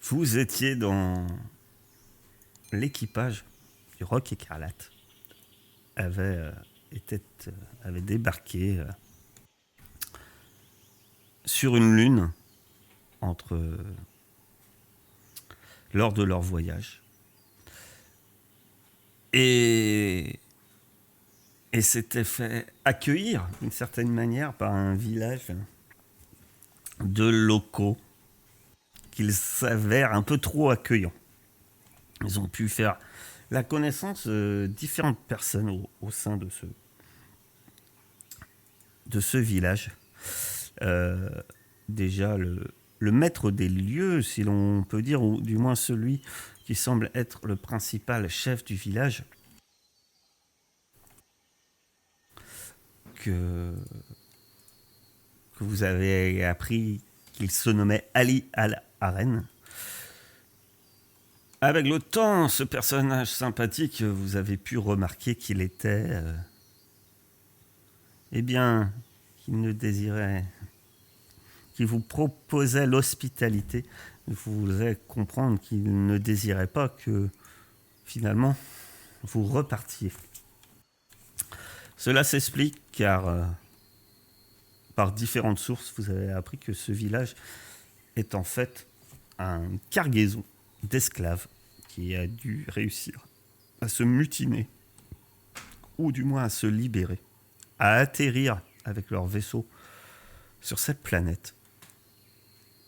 Vous étiez dans l'équipage du Roc Écarlate, avait, avait débarqué sur une lune lors de leur voyage. Et s'était fait accueillir d'une certaine manière par un village de locaux qu'ils s'avèrent un peu trop accueillants. Ils ont pu faire la connaissance de différentes personnes au sein de ce village. Déjà, le maître des lieux, si l'on peut dire, ou du moins celui qui semble être le principal chef du village, que vous avez appris qu'il se nommait Ali Al-Aren. Avec le temps, ce personnage sympathique, vous avez pu remarquer qu'il était... qu'il ne désirait... qu'il vous proposait l'hospitalité. Vous voulez comprendre qu'il ne désirait pas que, finalement, vous repartiez. Cela s'explique car, par différentes sources, vous avez appris que ce village est en fait une cargaison d'esclaves qui a dû réussir à se mutiner, ou du moins à se libérer, à atterrir avec leur vaisseau sur cette planète.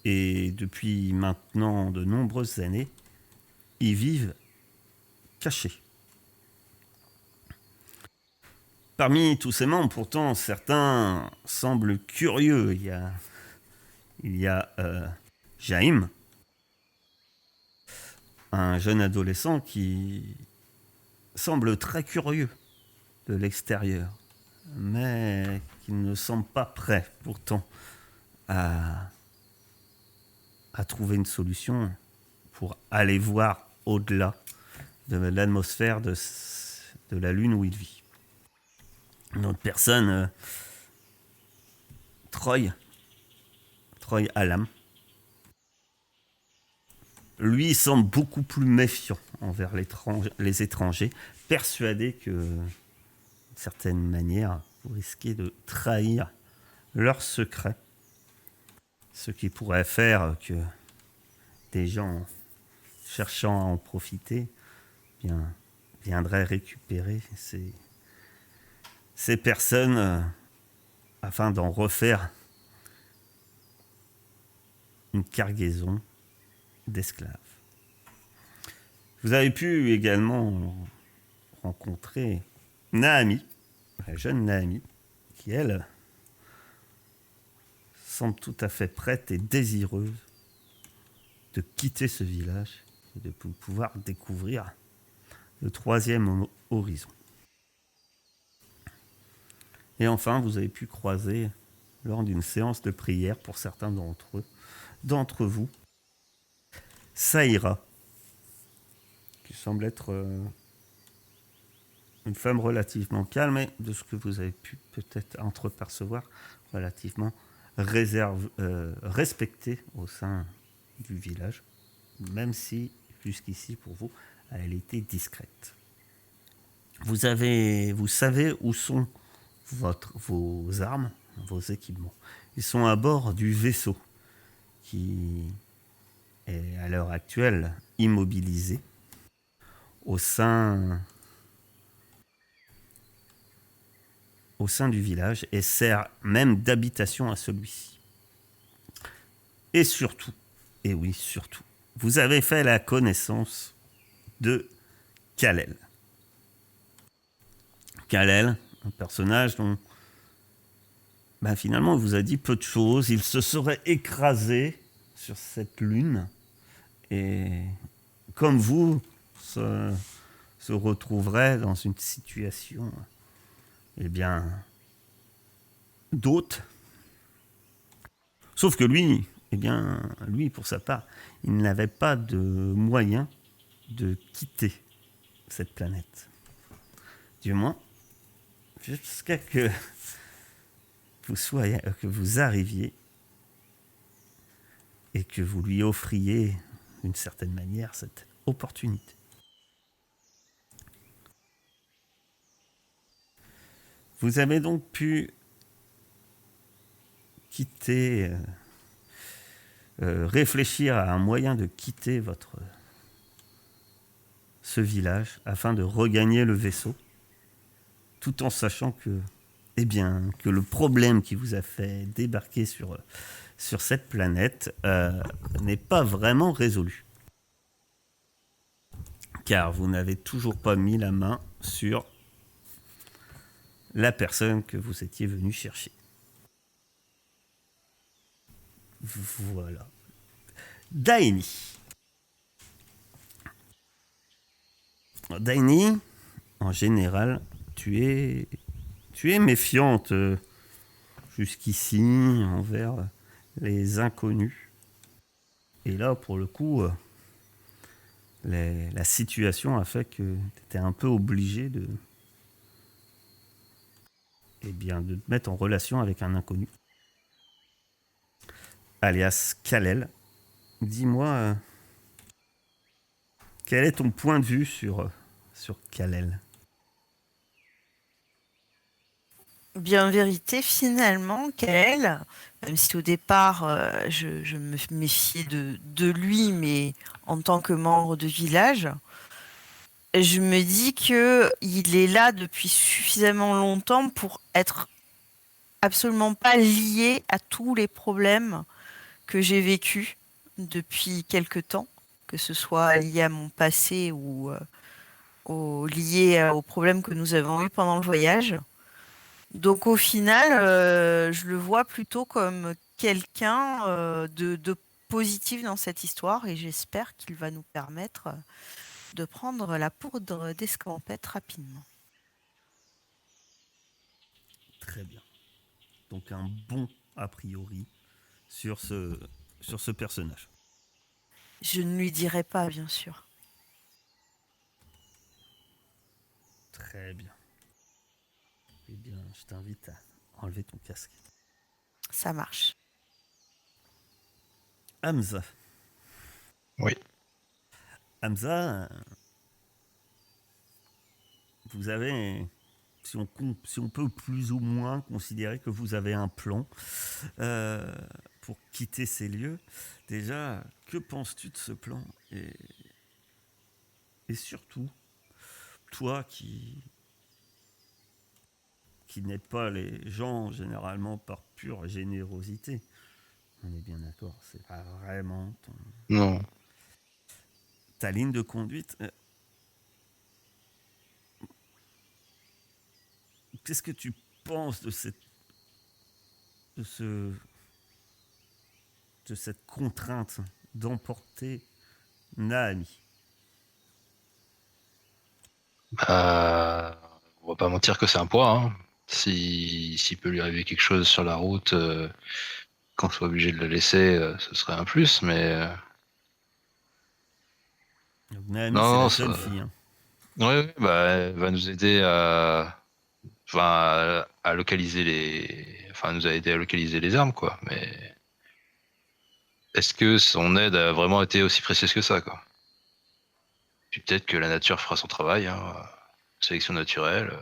Et depuis maintenant de nombreuses années, ils vivent cachés. Parmi tous ces membres, pourtant, certains semblent curieux. Il y a Jaïm, un jeune adolescent qui semble très curieux de l'extérieur, mais qui ne semble pas prêt pourtant à trouver une solution pour aller voir au-delà de l'atmosphère de la Lune où il vit. Une autre personne, Troy Alam, lui semble beaucoup plus méfiant envers les étrangers, persuadé que, d'une certaine manière, vous risquez de trahir leurs secrets, ce qui pourrait faire que des gens cherchant à en profiter viendraient récupérer ces personnes afin d'en refaire une cargaison d'esclaves. Vous avez pu également rencontrer Naami, la jeune Naami, qui elle semble tout à fait prête et désireuse de quitter ce village et de pouvoir découvrir le troisième horizon. Et enfin, vous avez pu croiser, lors d'une séance de prière pour certains d'entre vous, Saïra, qui semble être une femme relativement calme et, de ce que vous avez pu peut-être entrepercevoir, relativement respectée au sein du village, même si, jusqu'ici, pour vous, elle était discrète. Vous savez où sont vos armes, vos équipements. Ils sont à bord du vaisseau qui est à l'heure actuelle immobilisé au sein du village et sert même d'habitation à celui-ci. Et surtout, vous avez fait la connaissance de Kal-El. Kal-El, un personnage dont finalement il vous a dit peu de choses. Il se serait écrasé sur cette lune et, comme vous, se retrouverait dans une situation d'hôte. Sauf que lui, pour sa part, il n'avait pas de moyen de quitter cette planète. Du moins, jusqu'à que vous arriviez et que vous lui offriez d'une certaine manière, cette opportunité. Vous avez donc pu quitter, réfléchir à un moyen de quitter ce village afin de regagner le vaisseau, tout en sachant que, que le problème qui vous a fait débarquer sur cette planète n'est pas vraiment résolu. Car vous n'avez toujours pas mis la main sur la personne que vous étiez venu chercher. Voilà. Daini. Daini, en général, tu es méfiante jusqu'ici envers les inconnus. Et là, pour le coup, la situation a fait que tu étais un peu obligé de te mettre en relation avec un inconnu. Alias Kalel. Dis-moi, quel est ton point de vue sur Kalel? Bien en vérité, finalement, Kael, même si au départ, je me méfiais de lui, mais en tant que membre de village, je me dis que il est là depuis suffisamment longtemps pour être absolument pas lié à tous les problèmes que j'ai vécus depuis quelque temps, que ce soit lié à mon passé ou lié aux problèmes que nous avons eus pendant le voyage. Donc au final, je le vois plutôt comme quelqu'un de positif dans cette histoire et j'espère qu'il va nous permettre de prendre la poudre d'escampette rapidement. Très bien. Donc un bon a priori sur ce personnage. Je ne lui dirai pas, bien sûr. Très bien. Eh bien, je t'invite à enlever ton casque. Ça marche. Hamza. Oui. Hamza, vous avez, si on peut plus ou moins considérer que vous avez un plan pour quitter ces lieux. Déjà, que penses-tu de ce plan et surtout, toi qui n'aide pas les gens généralement par pure générosité. On est bien d'accord, c'est pas vraiment Non. ta ligne de conduite. Qu'est-ce que tu penses de cette contrainte d'emporter Naami? On va pas mentir que c'est un poids. Hein. S'il peut lui arriver quelque chose sur la route, qu'on soit obligé de le laisser, ce serait un plus. Mais Donc, Naami, c'est non, la ça... jeune fille. Hein. Ouais, bah, elle va nous aider à localiser enfin, nous a aidé à localiser les armes, quoi. Mais est-ce que son aide a vraiment été aussi précieuse que ça, quoi? Puis peut-être que la nature fera son travail, hein. Sélection naturelle.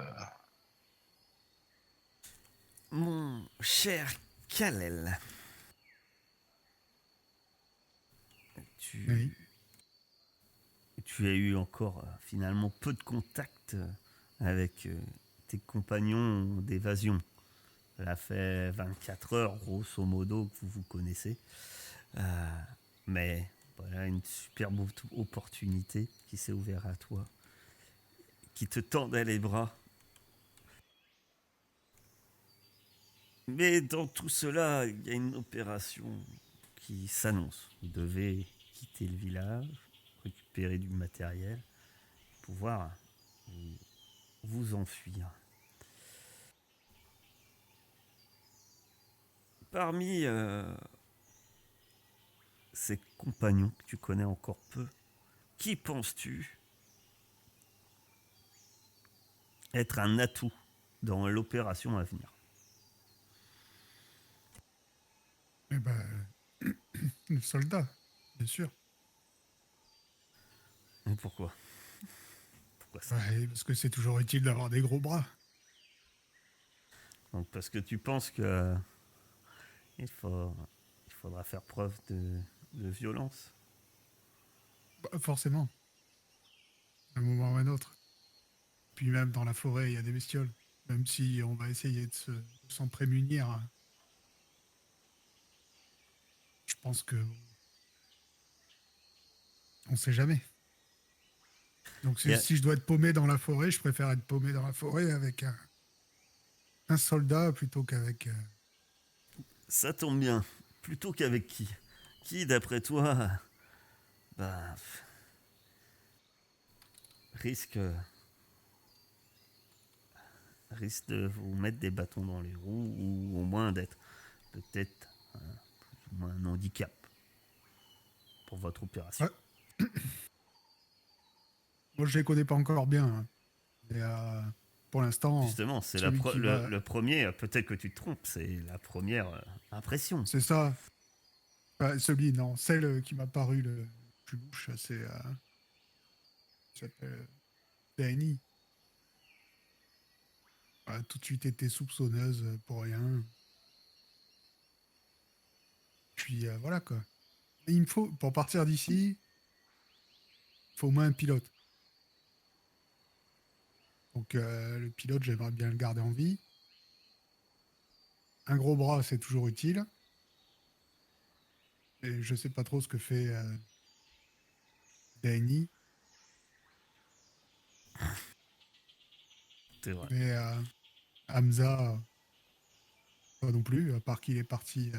Mon cher Kalel, Oui. tu as eu encore finalement peu de contact avec tes compagnons d'évasion. Ça fait 24 heures, grosso modo, que vous vous connaissez. Mais voilà une superbe opportunité qui s'est ouverte à toi, qui te tendait les bras. Mais dans tout cela, il y a une opération qui s'annonce. Vous devez quitter le village, récupérer du matériel, pouvoir vous enfuir. Parmi ces compagnons que tu connais encore peu, qui penses-tu être un atout dans l'opération à venir? Eh ben, le soldat, bien sûr. Pourquoi? Pourquoi ça? Ouais, parce que c'est toujours utile d'avoir des gros bras. Donc parce que tu penses que il faudra faire preuve de violence. Bah, forcément, à un moment ou à un autre. Puis même dans la forêt, il y a des bestioles. Même si on va essayer de s'en prémunir, je pense que on sait jamais. Donc Et, si je dois être paumé dans la forêt, je préfère être paumé dans la forêt avec un soldat plutôt qu'avec... ça tombe bien. Plutôt qu'avec qui? Qui, d'après toi, bah, risque, risque de vous mettre des bâtons dans les roues ou au moins d'être peut-être plus ou moins un handicap pour votre opération. Ouais. Moi, je les connais pas encore bien. Hein. Mais pour l'instant, Justement, c'est celui qui va... le premier, peut-être que tu te trompes, c'est la première impression. C'est ça. Celui, non. Celle qui m'a paru le plus louche, c'est... ça s'appelle PNI. A tout de suite été soupçonneuse pour rien. Puis voilà, quoi. Et il me faut, pour partir d'ici, il faut au moins un pilote. Donc le pilote, j'aimerais bien le garder en vie. Un gros bras, c'est toujours utile. Et je sais pas trop ce que fait DNI. C'est vrai. Mais Hamza, pas non plus, à part qu'il est parti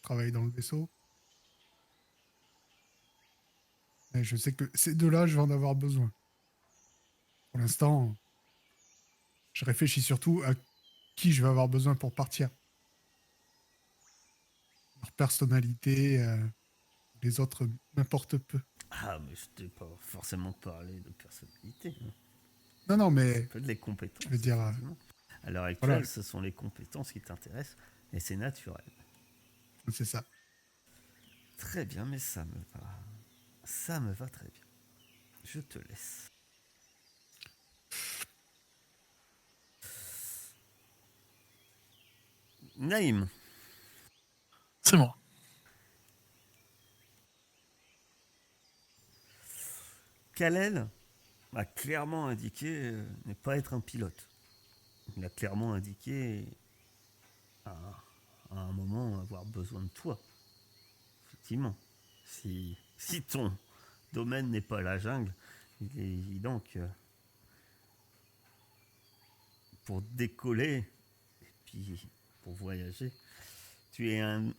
travailler dans le vaisseau. Mais je sais que ces deux-là, je vais en avoir besoin. Pour l'instant, je réfléchis surtout à qui je vais avoir besoin pour partir. Leur personnalité, les autres m'importent peu. Ah, mais je t'ai pas forcément parlé de personnalité. Hein. Non, non, mais Peut-être les compétences. je veux dire, effectivement. À l'heure actuelle, voilà, ce sont les compétences qui t'intéressent et c'est naturel. c'est ça. Très bien, mais ça me va. Ça me va très bien. Je te laisse. Naïm, C'est moi. Kalel a clairement indiqué ne pas être un pilote. Il a clairement indiqué à, à un moment avoir besoin de toi. Effectivement. Si ton domaine n'est pas la jungle, il est évident que pour décoller et puis pour voyager, tu es une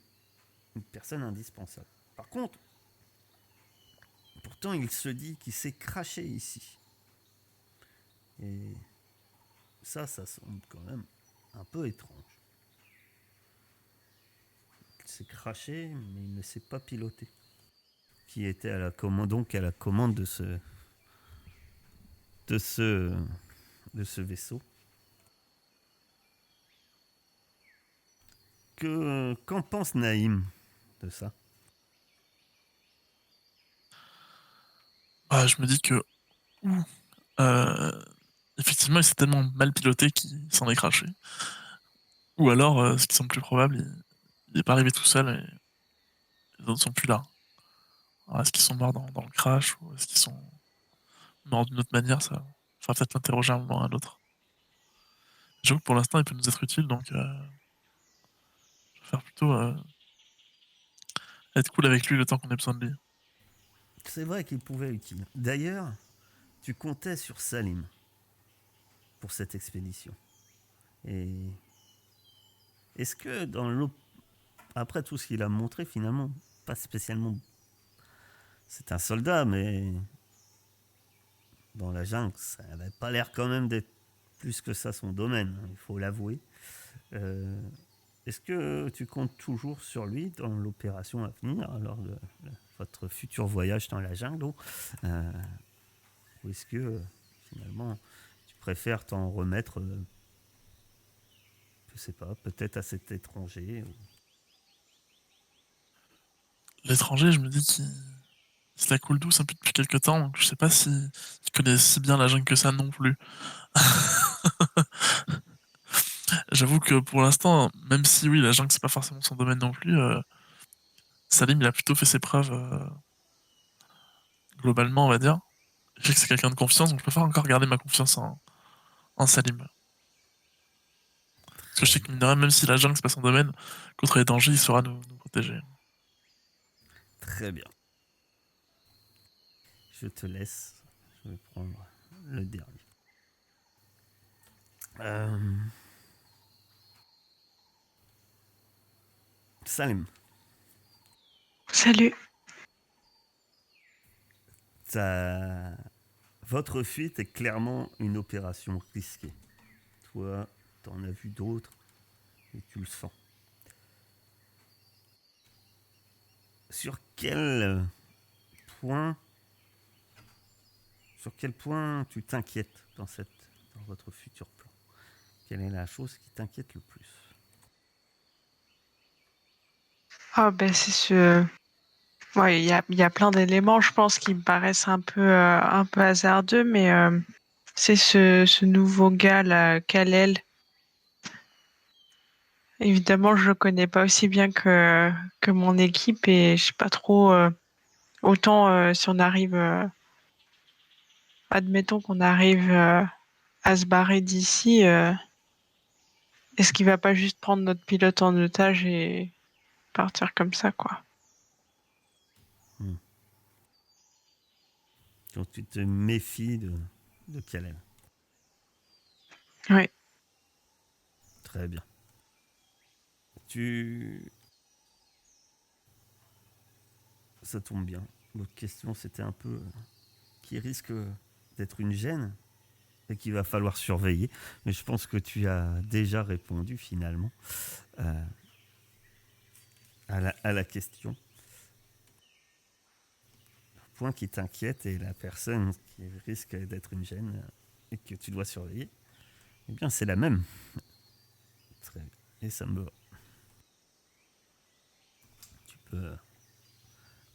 personne indispensable. Par contre, pourtant il se dit qu'il s'est craché ici. Et ça semble quand même un peu étrange. Il s'est craché, mais il ne s'est pas piloté. Qui était à la commande, donc à la commande de ce vaisseau. Qu'en pense Naïm de ça? Bah, je me dis que euh, effectivement, il s'est tellement mal piloté qu'il s'en est craché. Ou alors, ce qui semble plus probable, il est pas arrivé tout seul et les autres sont plus là. Alors, est-ce qu'ils sont morts dans le crash ou est-ce qu'ils sont morts d'une autre manière? Ça faudra peut-être l'interroger à un moment ou à un autre. J'avoue que pour l'instant, il peut nous être utile, donc je vais faire plutôt être cool avec lui le temps qu'on ait besoin de lui. C'est vrai qu'il pouvait être utile. D'ailleurs, tu comptais sur Salim pour cette expédition. Et est-ce que après tout ce qu'il a montré, finalement, pas spécialement. C'est un soldat, mais dans la jungle, ça n'avait pas l'air quand même d'être plus que ça son domaine, hein, il faut l'avouer. Euh, Est-ce que tu comptes toujours sur lui dans l'opération à venir, lors de votre futur voyage dans la jungle, ou est-ce que finalement tu préfères t'en remettre, je sais pas, peut-être à cet étranger L'étranger, je me dis qu'il c'est la coule douce un peu depuis quelques temps, donc je sais pas si il connaît si bien la jungle que ça non plus. J'avoue que pour l'instant, même si oui, la jungle c'est pas forcément son domaine non plus, Salim il a plutôt fait ses preuves globalement, on va dire. Je sais que c'est quelqu'un de confiance, donc je préfère encore garder ma confiance en Salim. Parce que je sais que mine de rien, même si la jungle c'est pas son domaine, contre les dangers, il saura nous protéger. Très bien. Je te laisse. Je vais prendre le dernier. Salim, Salut. votre fuite est clairement une opération risquée. Toi, t'en as vu d'autres et tu le sens. Sur quel point tu t'inquiètes dans votre futur plan? Quelle est la chose qui t'inquiète le plus? Ah ben c'est ce. Ouais, il y a plein d'éléments, je pense, qui me paraissent un peu hasardeux, mais c'est ce nouveau gars là, Kalel. Évidemment, je le connais pas aussi bien que mon équipe et je sais pas trop. Autant si on arrive, admettons qu'on arrive à se barrer d'ici, est-ce qu'il va pas juste prendre notre pilote en otage et partir comme ça, quoi? Donc tu te méfies de Kalel. Oui. Très bien. Ça tombe bien. L'autre question, c'était un peu qui risque d'être une gêne et qu'il va falloir surveiller. Mais je pense que tu as déjà répondu finalement à la question. Le point qui t'inquiète est la personne qui risque d'être une gêne et que tu dois surveiller. Eh bien, c'est la même. Très bien. Et ça me va. Tu peux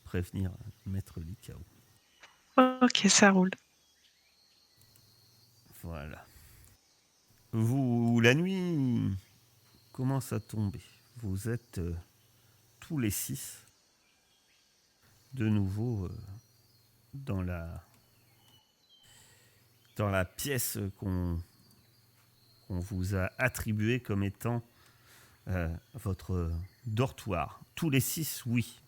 prévenir Maître Likao. Ok, ça roule. Voilà. La nuit commence à tomber. Vous êtes tous les 6 de nouveau dans la pièce qu'on vous a attribuée comme étant votre dortoir. Tous les 6, oui.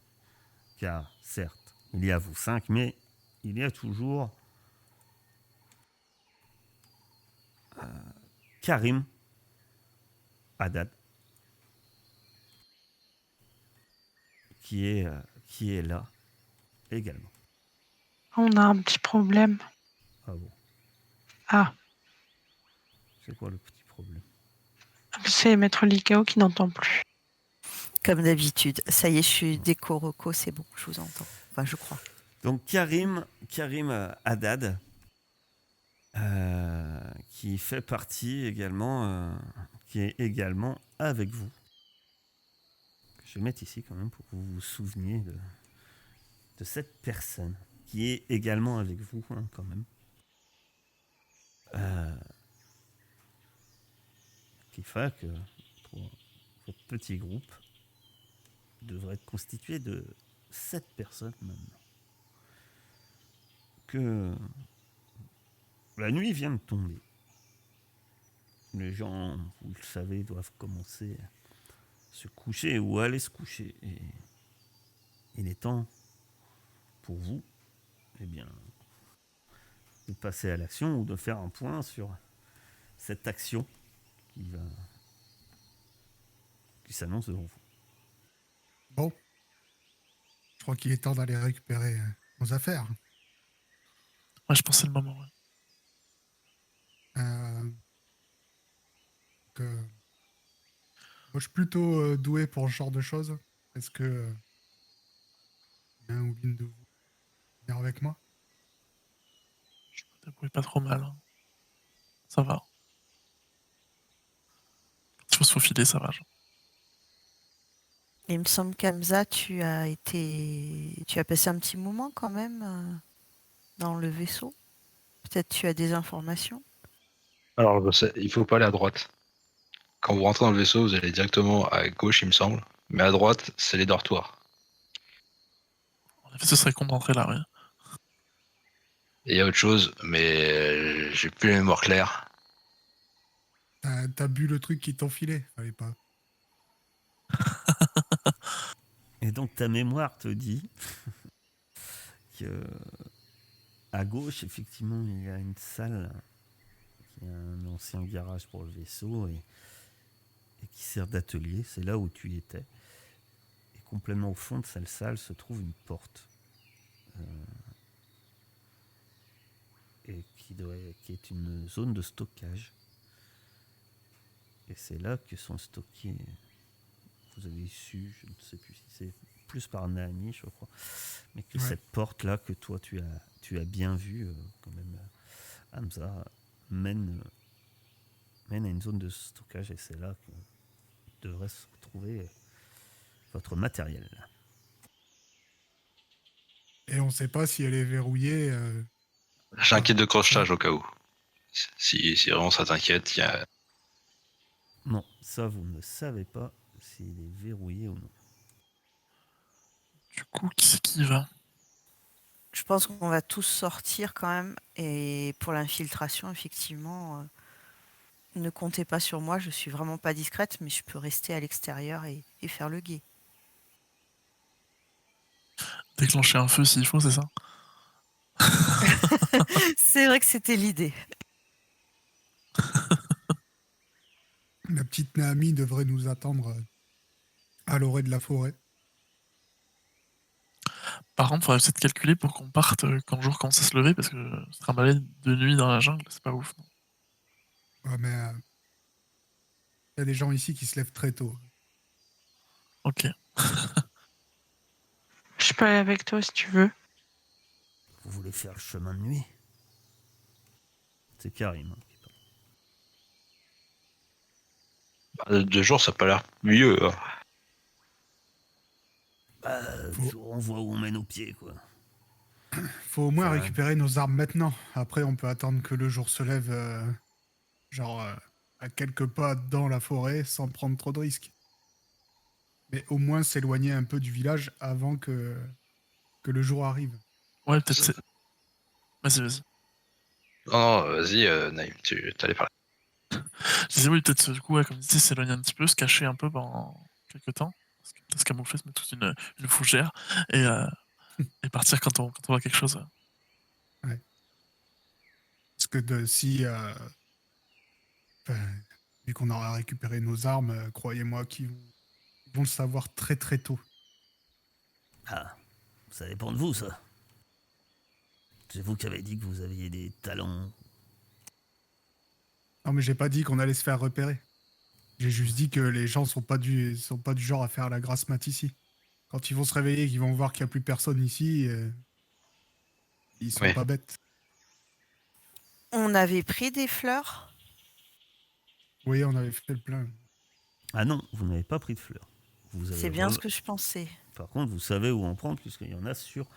Car certes, il y a vous 5, mais il y a toujours Karim, Haddad, qui est là également. On a un petit problème. Ah bon, Ah, c'est quoi le petit problème? c'est Maître Likao qui n'entend plus. Comme d'habitude. Ça y est, je suis déco reco, c'est bon, je vous entends. Enfin, je crois. Donc Karim Haddad, qui fait partie également, qui est également avec vous. Je vais mettre ici quand même pour que vous vous souveniez de cette personne qui est également avec vous quand même. Qui fait que votre petit groupe devrait être constitué de 7 personnes maintenant. Que la nuit vient de tomber. Les gens, vous le savez, doivent commencer à se coucher ou aller se coucher. Et il est temps pour vous, eh bien, de passer à l'action ou de faire un point sur cette action qui s'annonce devant vous. Bon. Je crois qu'il est temps d'aller récupérer nos affaires. Ouais, je pense que c'est le moment. Ouais. Moi, je suis plutôt doué pour ce genre de choses. Est-ce que un ou l'une de vous venir avec moi? Je me débrouille pas trop mal. Hein. Ça va. Il faut se faufiler, ça va. Genre. Il me semble qu'Hamza, tu as passé un petit moment quand même dans le vaisseau. Peut-être tu as des informations. Alors, il faut pas aller à droite. Quand vous rentrez dans le vaisseau, vous allez directement à gauche, il me semble. Mais à droite, c'est les dortoirs. En effet, ce serait con de rentrer là, oui. Et il y a autre chose, mais j'ai plus la mémoire claire. T'as bu le truc qui t'enfilait, fallait pas. Et donc ta mémoire te dit que à gauche, effectivement, il y a une salle qui est un ancien garage pour le vaisseau et qui sert d'atelier. C'est là où tu étais. Et complètement au fond de cette salle se trouve une porte. Et qui est une zone de stockage. Et c'est là que sont stockés. Vous avez su, je ne sais plus si c'est plus par Naami, je crois, mais que Ouais. cette porte-là que toi tu as bien vue, quand même, Hamza, mène à une zone de stockage et c'est là que devrait se retrouver votre matériel. Et on sait pas si elle est verrouillée. J'ai un kit de crochetage ça. au cas où. Si vraiment ça t'inquiète, il y a... Non, ça vous ne savez pas s'il est verrouillé ou non. Du coup, qui c'est qui y va? Je pense qu'on va tous sortir quand même. Et pour l'infiltration, effectivement, ne comptez pas sur moi. Je suis vraiment pas discrète, mais je peux rester à l'extérieur et faire le guet. Déclencher un feu s'il faut, c'est ça? C'est vrai que c'était l'idée. La petite Naami devrait nous attendre à l'orée de la forêt. Par contre, faudrait peut-être calculer pour qu'on parte quand le jour commence à se lever, parce que se trimballer de nuit dans la jungle, c'est pas ouf. Non. Ouais, mais il y a des gens ici qui se lèvent très tôt. Ok. Je peux aller avec toi si tu veux. Vous voulez faire le chemin de nuit? C'est Karim, hein, qui parle. De jour, ça a pas l'air mieux. Hein. On voit où on mène au pied, quoi. Faut au moins Ça- récupérer nos armes maintenant. Après, on peut attendre que le jour se lève, genre à quelques pas dans la forêt, sans prendre trop de risques. Mais au moins s'éloigner un peu du village avant que le jour arrive. Ouais, peut-être c'est... Vas-y, vas-y. Non, vas-y, Naïm, tu t'allais parler. Je disais oui, peut-être du coup, ouais, comme tu disais, s'éloigner un petit peu, se cacher un peu pendant quelques temps, se camoufler, se mettre toute une fougère et, euh, et partir quand on voit quelque chose. Ouais. Parce que si, enfin, vu qu'on aura récupéré nos armes, croyez-moi ils vont le savoir très très tôt. Ah, ça dépend de vous, ça. C'est vous qui avez dit que vous aviez des talents. Non, mais j'ai pas dit qu'on allait se faire repérer. J'ai juste dit que les gens sont pas du genre à faire la grasse mat ici. Quand ils vont se réveiller et qu'ils vont voir qu'il n'y a plus personne ici, ils sont Oui. pas bêtes. On avait pris des fleurs. Oui, on avait fait le plein. Ah non, vous n'avez pas pris de fleurs. Vous avez C'est bien ce que je pensais. Par contre, vous savez où en prendre, puisqu'il y en a sur.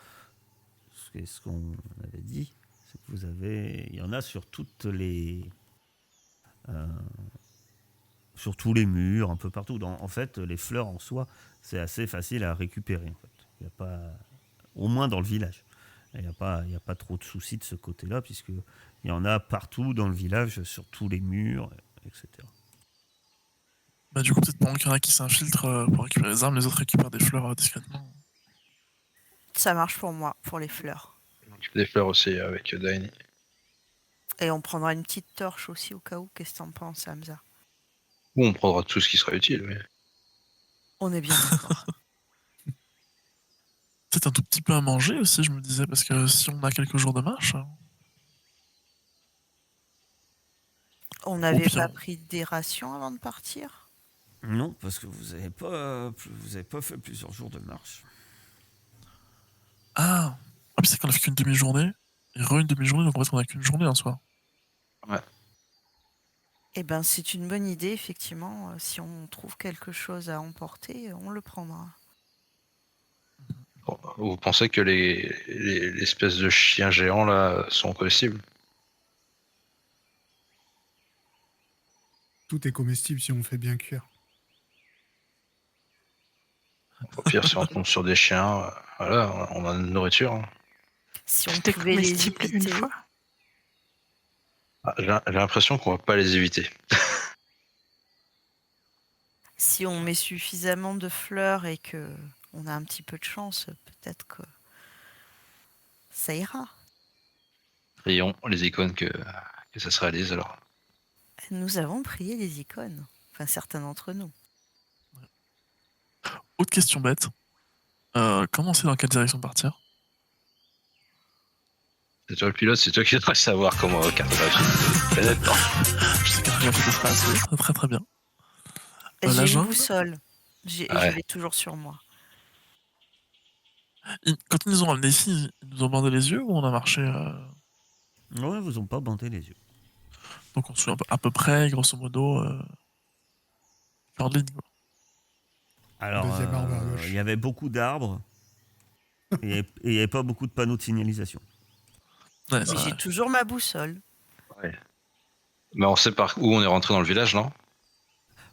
Ce qu'on avait dit, c'est que il y en a sur toutes les. euh, sur tous les murs, un peu partout. En fait, les fleurs en soi, c'est assez facile à récupérer. En fait. Il y a pas, au moins dans le village. Il n'y a pas trop de soucis de ce côté-là, puisqu'il y en a partout dans le village, sur tous les murs, etc. Bah, du coup, peut-être pendant qu'il y en a qui s'infiltrent pour récupérer les armes, les autres récupèrent des fleurs discrètement. Ça marche pour moi, pour les fleurs. Des fleurs aussi avec Daini. Et on prendra une petite torche aussi au cas où. Qu'est-ce que t'en penses, Hamza? Ou on prendra tout ce qui sera utile. Oui. On est bien d'accord. Peut-être un tout petit peu à manger aussi, je me disais, parce que si on a quelques jours de marche, On au n'avait pire. pas pris des rations avant de partir? Non, parce que vous avez pas fait plusieurs jours de marche. Ah, puis c'est qu'on a fait qu'une demi-journée, et une demi-journée, donc en fait on a qu'une journée en soi. Ouais. Eh ben, c'est une bonne idée, effectivement. Si on trouve quelque chose à emporter, on le prendra. Bon, vous pensez que les espèces de chiens géants là sont comestibles? Tout est comestible si on fait bien cuire. Au pire, si on tombe sur des chiens, voilà, on a une nourriture. Hein. Si on Tout est pouvait les comestible une éviter, fois. Ah, j'ai l'impression qu'on va pas les éviter. si on met suffisamment de fleurs et que on a un petit peu de chance, peut-être que ça ira. Prions les icônes que ça se réalise alors. Nous avons prié les icônes. Enfin, certains d'entre nous. Autre question bête. Comment on sait dans quelle direction partir? C'est toi le pilote, c'est toi qui devrais savoir comment cartographier la planète. Non. Je sais cartographie de trace, très très bien. La J'ai une jungle, boussole. Ah Je ouais. l'ai toujours sur moi. quand ils nous ont ramenés ici, ils nous ont bandé les yeux ou on a marché Ouais, vous ont pas bandé les yeux. donc on suit à peu près, grosso modo, leur ligne, quoi. Alors, Deuxième arbre à gauche. il y avait beaucoup d'arbres et il n'y avait pas beaucoup de panneaux de signalisation. Ouais, Mais c'est j'ai vrai. toujours ma boussole. Mais on sait par où on est rentré dans le village, non?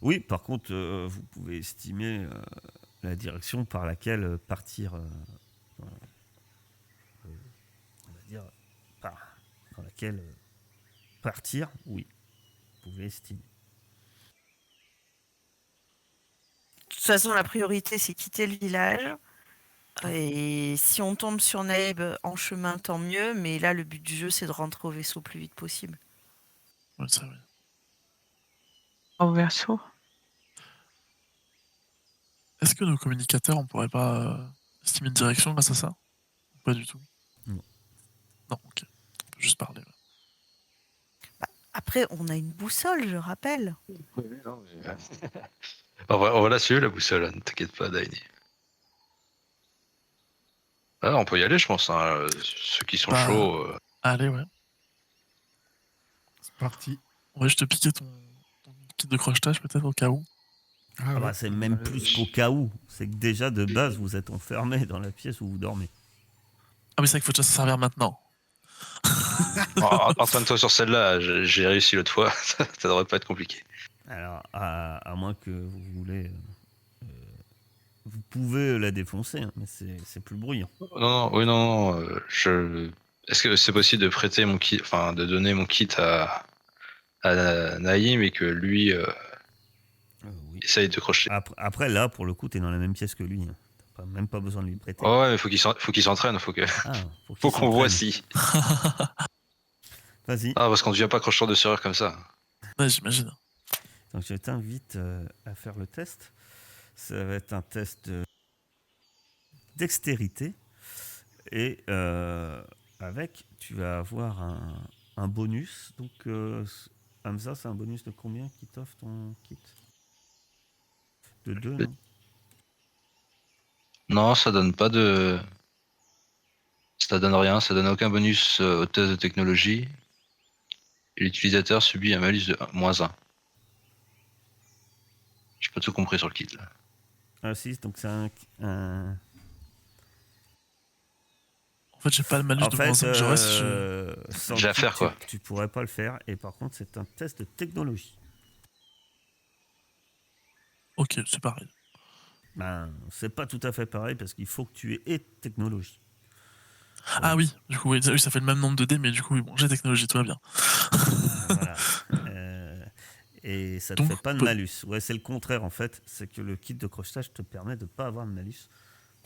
Oui, par contre, vous pouvez estimer la direction par laquelle partir, on va dire, dans laquelle partir, oui, vous pouvez estimer. De toute façon, la priorité, c'est quitter le village. Et si on tombe sur Naïb en chemin, tant mieux. Mais là, le but du jeu, c'est de rentrer au vaisseau le plus vite possible. Ouais, c'est vrai. Au verso. Est-ce que nos communicateurs, on pourrait pas estimer une direction grâce à ça? Pas du tout. Non. Non, ok. On peut juste parler. Ouais. Après, on a une boussole, je rappelle. Oui, non, mais... on va la suivre la boussole, ne t'inquiète pas, Daini. Ah, on peut y aller, je pense. Hein. Ceux qui sont Bah, chauds. allez, ouais. C'est parti. Ouais, je te piquer ton kit de crochetage peut-être au cas où. Ah Ah ouais. bah, c'est même plus qu'au cas où. C'est que déjà, de base, vous êtes enfermé dans la pièce où vous dormez. Ah oui, c'est vrai qu'il faut déjà se servir maintenant. Entraîne-toi sur celle-là, j'ai réussi l'autre fois, ça devrait pas être compliqué. Alors, à moins que vous voulez... vous pouvez la défoncer, hein, mais c'est plus bruyant. Non, non, oui, non, Est-ce que c'est possible de prêter mon kit, enfin de donner mon kit à Naïm et que lui Oui. essaye de crocheter? Après, là, pour le coup, t'es dans la même pièce que lui. Hein. T'as même pas besoin de lui prêter. Oh, ouais, mais faut qu'il s'entraîne, faut Faut qu'on voit s'entraîne. si. Vas-y. Ah, parce qu'on ne devient pas crocheteur de serrure comme ça. Ouais, j'imagine. Donc, je t'invite à faire le test. Ça va être un test dextérité. Et avec, tu vas avoir un bonus. Donc, Hamza, c'est un bonus de combien qui t'offre ton kit? De 2, non? Non, ça donne pas de. Ça donne rien, ça donne aucun bonus au test de technologie. Et l'utilisateur subit un malus de -1. J'ai pas tout compris sur le kit là. Ah, si, donc c'est un... En fait, j'ai pas le malus En de fait, -1 que j'aurais si je. sans J'ai à kit, faire, quoi. tu pourrais pas le faire. Et par contre, c'est un test de technologie. Ok, c'est pareil. Ben, c'est pas tout à fait pareil parce qu'il faut que tu aies technologie. Ah oui, du coup, oui, ça fait le même nombre de dés, mais du coup, oui, bon, j'ai technologie, tout va bien. Voilà. Et ça ne Donc, fait pas de malus. Ouais, c'est le contraire en fait. C'est que le kit de crochetage te permet de ne pas avoir de malus.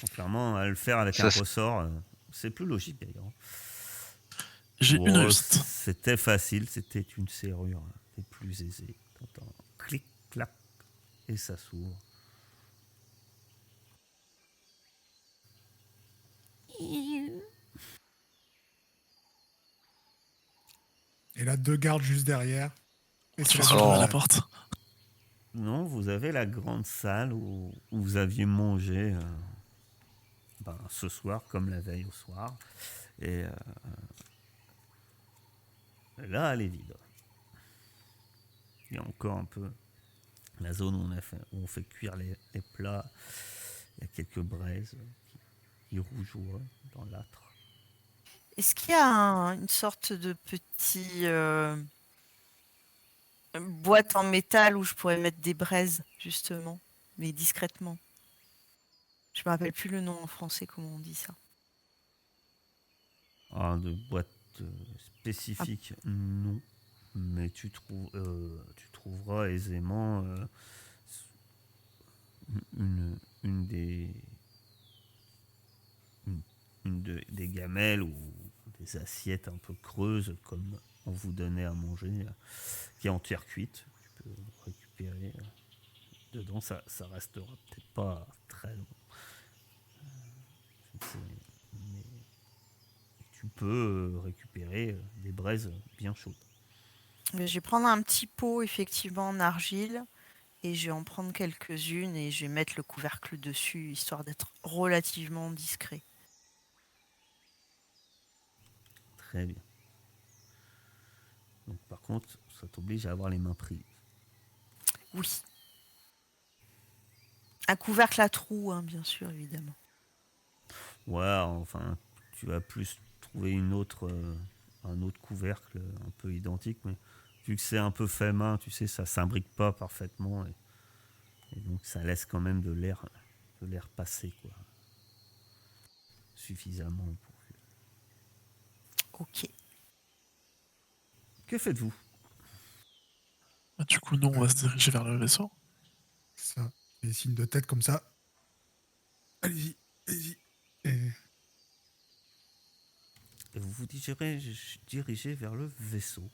Contrairement à le faire avec Ça, un c'est- ressort. C'est plus logique d'ailleurs. J'ai une Oh, réussite. c'était facile. C'était une serrure des plus aisées. T'entends clic, clac. Et ça s'ouvre. Et là, 2 gardes juste derrière. Et Tu c'est vas la ouvrir Oh. la porte. Non, vous avez la grande salle où vous aviez mangé ce soir comme la veille au soir. Et là, elle est vide. Il y a encore un peu la zone où où on fait cuire les plats. Il y a quelques braises qui rougeoient dans l'âtre. Est-ce qu'il y a une sorte de petit boîte en métal où je pourrais mettre des braises, justement, mais discrètement? Je me rappelle plus le nom en français, comment on dit ça. De boîte spécifique, non. Mais tu trouveras aisément une des gamelles ou des assiettes un peu creuses, comme on vous donnait à manger, qui est entière cuite. Tu peux récupérer dedans. Ça restera peut-être pas très long. Mais tu peux récupérer des braises bien chaudes. Mais je vais prendre un petit pot, effectivement, en argile, et je vais en prendre quelques-unes, et je vais mettre le couvercle dessus, histoire d'être relativement discret. Très bien. Donc, par contre, ça t'oblige à avoir les mains prises. Oui. Un couvercle à trous, hein, bien sûr, évidemment. Ouais, enfin, tu vas plus trouver un autre couvercle un peu identique, mais vu que c'est un peu fait main, tu sais, ça s'imbrique pas parfaitement, et donc ça laisse quand même de l'air passer, quoi. Suffisamment pour que... Ok. Que faites-vous? Du coup, nous, on va se diriger vers le vaisseau. Ça, des signes de tête comme ça. Allez-y, allez-y. Et Vous vous dirigez vers le vaisseau.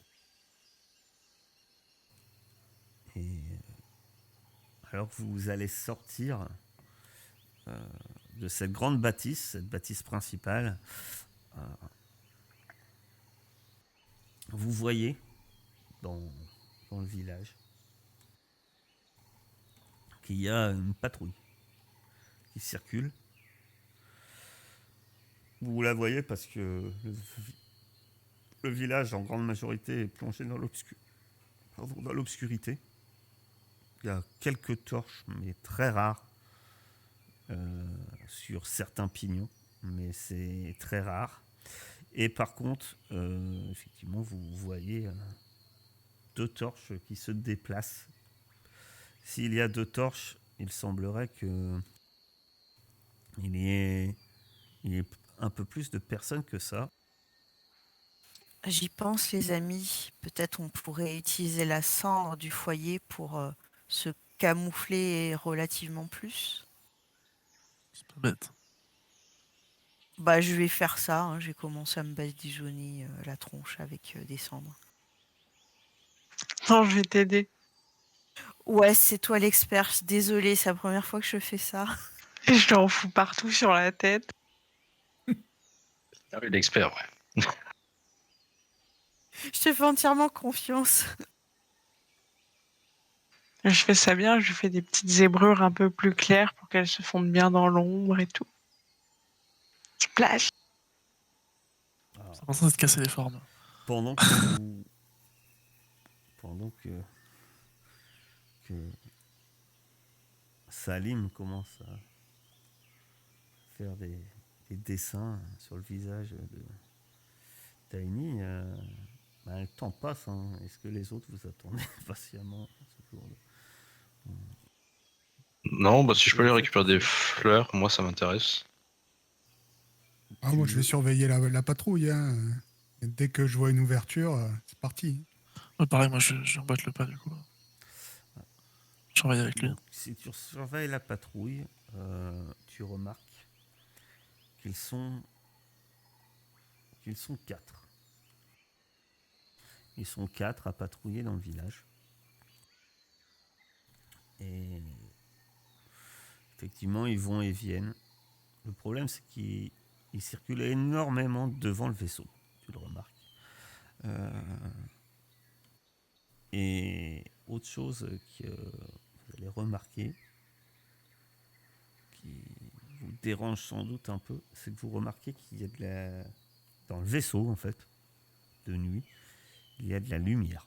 Et alors que vous allez sortir de cette grande bâtisse, cette bâtisse principale, vous voyez dans le village qu'il y a une patrouille qui circule. Vous la voyez parce que le village, en grande majorité, est plongé dans l'obscurité. Il y a quelques torches, mais très rares, sur certains pignons, mais c'est très rare. Et par contre, effectivement, vous voyez 2 torches qui se déplacent. S'il y a 2 torches, il semblerait que il y ait un peu plus de personnes que ça. J'y pense, les amis. Peut-être on pourrait utiliser la cendre du foyer pour se camoufler relativement plus. C'est pas bête. Bah, je vais faire ça, hein. Je vais commencer à me badigeonner la tronche avec des cendres. Non, je vais t'aider. Ouais, c'est toi l'expert. Désolée, c'est la première fois que je fais ça. Je t'en fous partout sur la tête. Ah oui, l'expert, ouais. Je te fais entièrement confiance. Je fais ça bien, je fais des petites zébrures un peu plus claires pour qu'elles se fondent bien dans l'ombre et tout. Splash. Alors, C'est important de se casser les formes. pendant que Salim commence à faire des dessins sur le visage de Tiny, le temps passe, hein. Est-ce que les autres vous attendez patiemment ce jour-là? Non, bah si je peux aller récupérer des fleurs, moi ça m'intéresse. moi, je vais surveiller la patrouille. Hein. Et dès que je vois une ouverture, c'est parti. Ouais, pareil, moi, j'emboîte le pas, du coup. Je travaille avec lui. Donc, si tu surveilles la patrouille, tu remarques qu'ils sont 4. Ils sont 4 à patrouiller dans le village. Et effectivement, ils vont et viennent. Le problème, c'est qu'ils circulent énormément devant le vaisseau. Tu le remarques. Et autre chose que vous allez remarquer, qui vous dérange sans doute un peu, c'est que vous remarquez qu'il y a dans le vaisseau, en fait, de nuit, il y a de la lumière.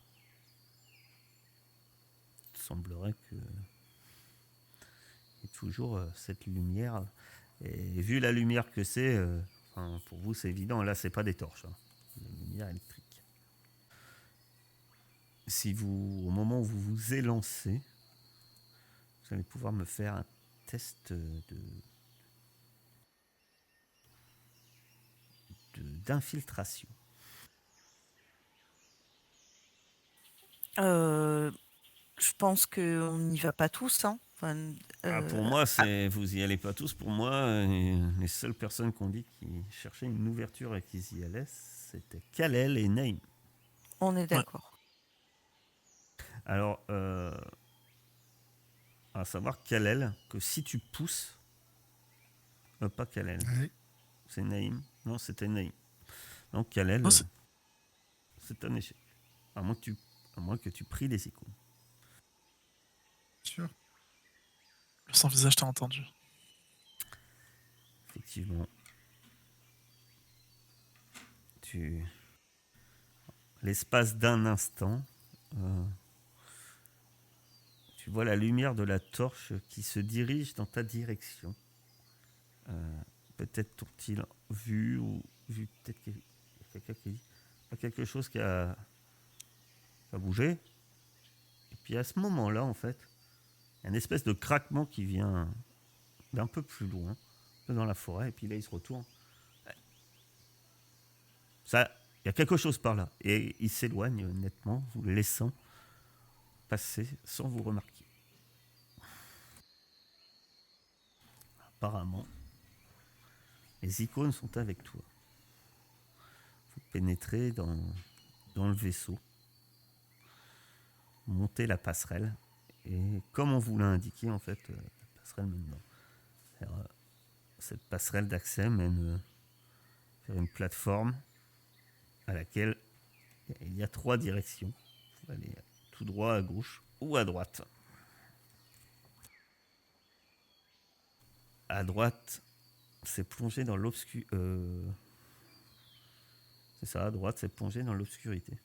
semblerait que il y ait toujours cette lumière. Et vu la lumière que c'est, enfin, pour vous c'est évident, là c'est pas des torches, hein. C'est une lumière électrique. Si vous, au moment où vous vous élancez, vous allez pouvoir me faire un test d'infiltration. Je pense qu'on n'y va pas tous. Hein. Enfin, Pour moi, vous y allez pas tous. Pour moi, les seules personnes qu'on dit qui cherchaient une ouverture et qui y allaient, c'était Kalel et Naïm. on est d'accord. Alors, à savoir Kalel, que si tu pousses, pas Kalel, Ouais. c'est Naïm. Non, c'était Naïm. Donc Kalel, Non, c'est- c'est un échec. À moins que tu pries des icônes. Sûr. Le sans visage t'a entendu. Effectivement. L'espace d'un instant, tu vois la lumière de la torche qui se dirige dans ta direction. Peut-être t'ont-ils vu ou vu peut-être qu'il y a quelqu'un qui dit quelque chose qui a bougé. Et puis à ce moment-là, en fait, il y a une espèce de craquement qui vient d'un peu plus loin, un peu dans la forêt, et puis là il se retourne. Ça, il y a quelque chose par là. Et il s'éloigne nettement, vous le laissant passer sans vous remarquer. Apparemment, les icônes sont avec toi. Vous pénétrez dans le vaisseau, montez la passerelle, et comme on vous l'a indiqué, en fait, la passerelle mène vers, cette passerelle d'accès mène vers une plateforme à laquelle il y a 3 directions. Vous pouvez aller tout droit à gauche ou à droite. À droite, c'est plongé dans l'obscurité. C'est ça, à droite, c'est plongé dans l'obscurité.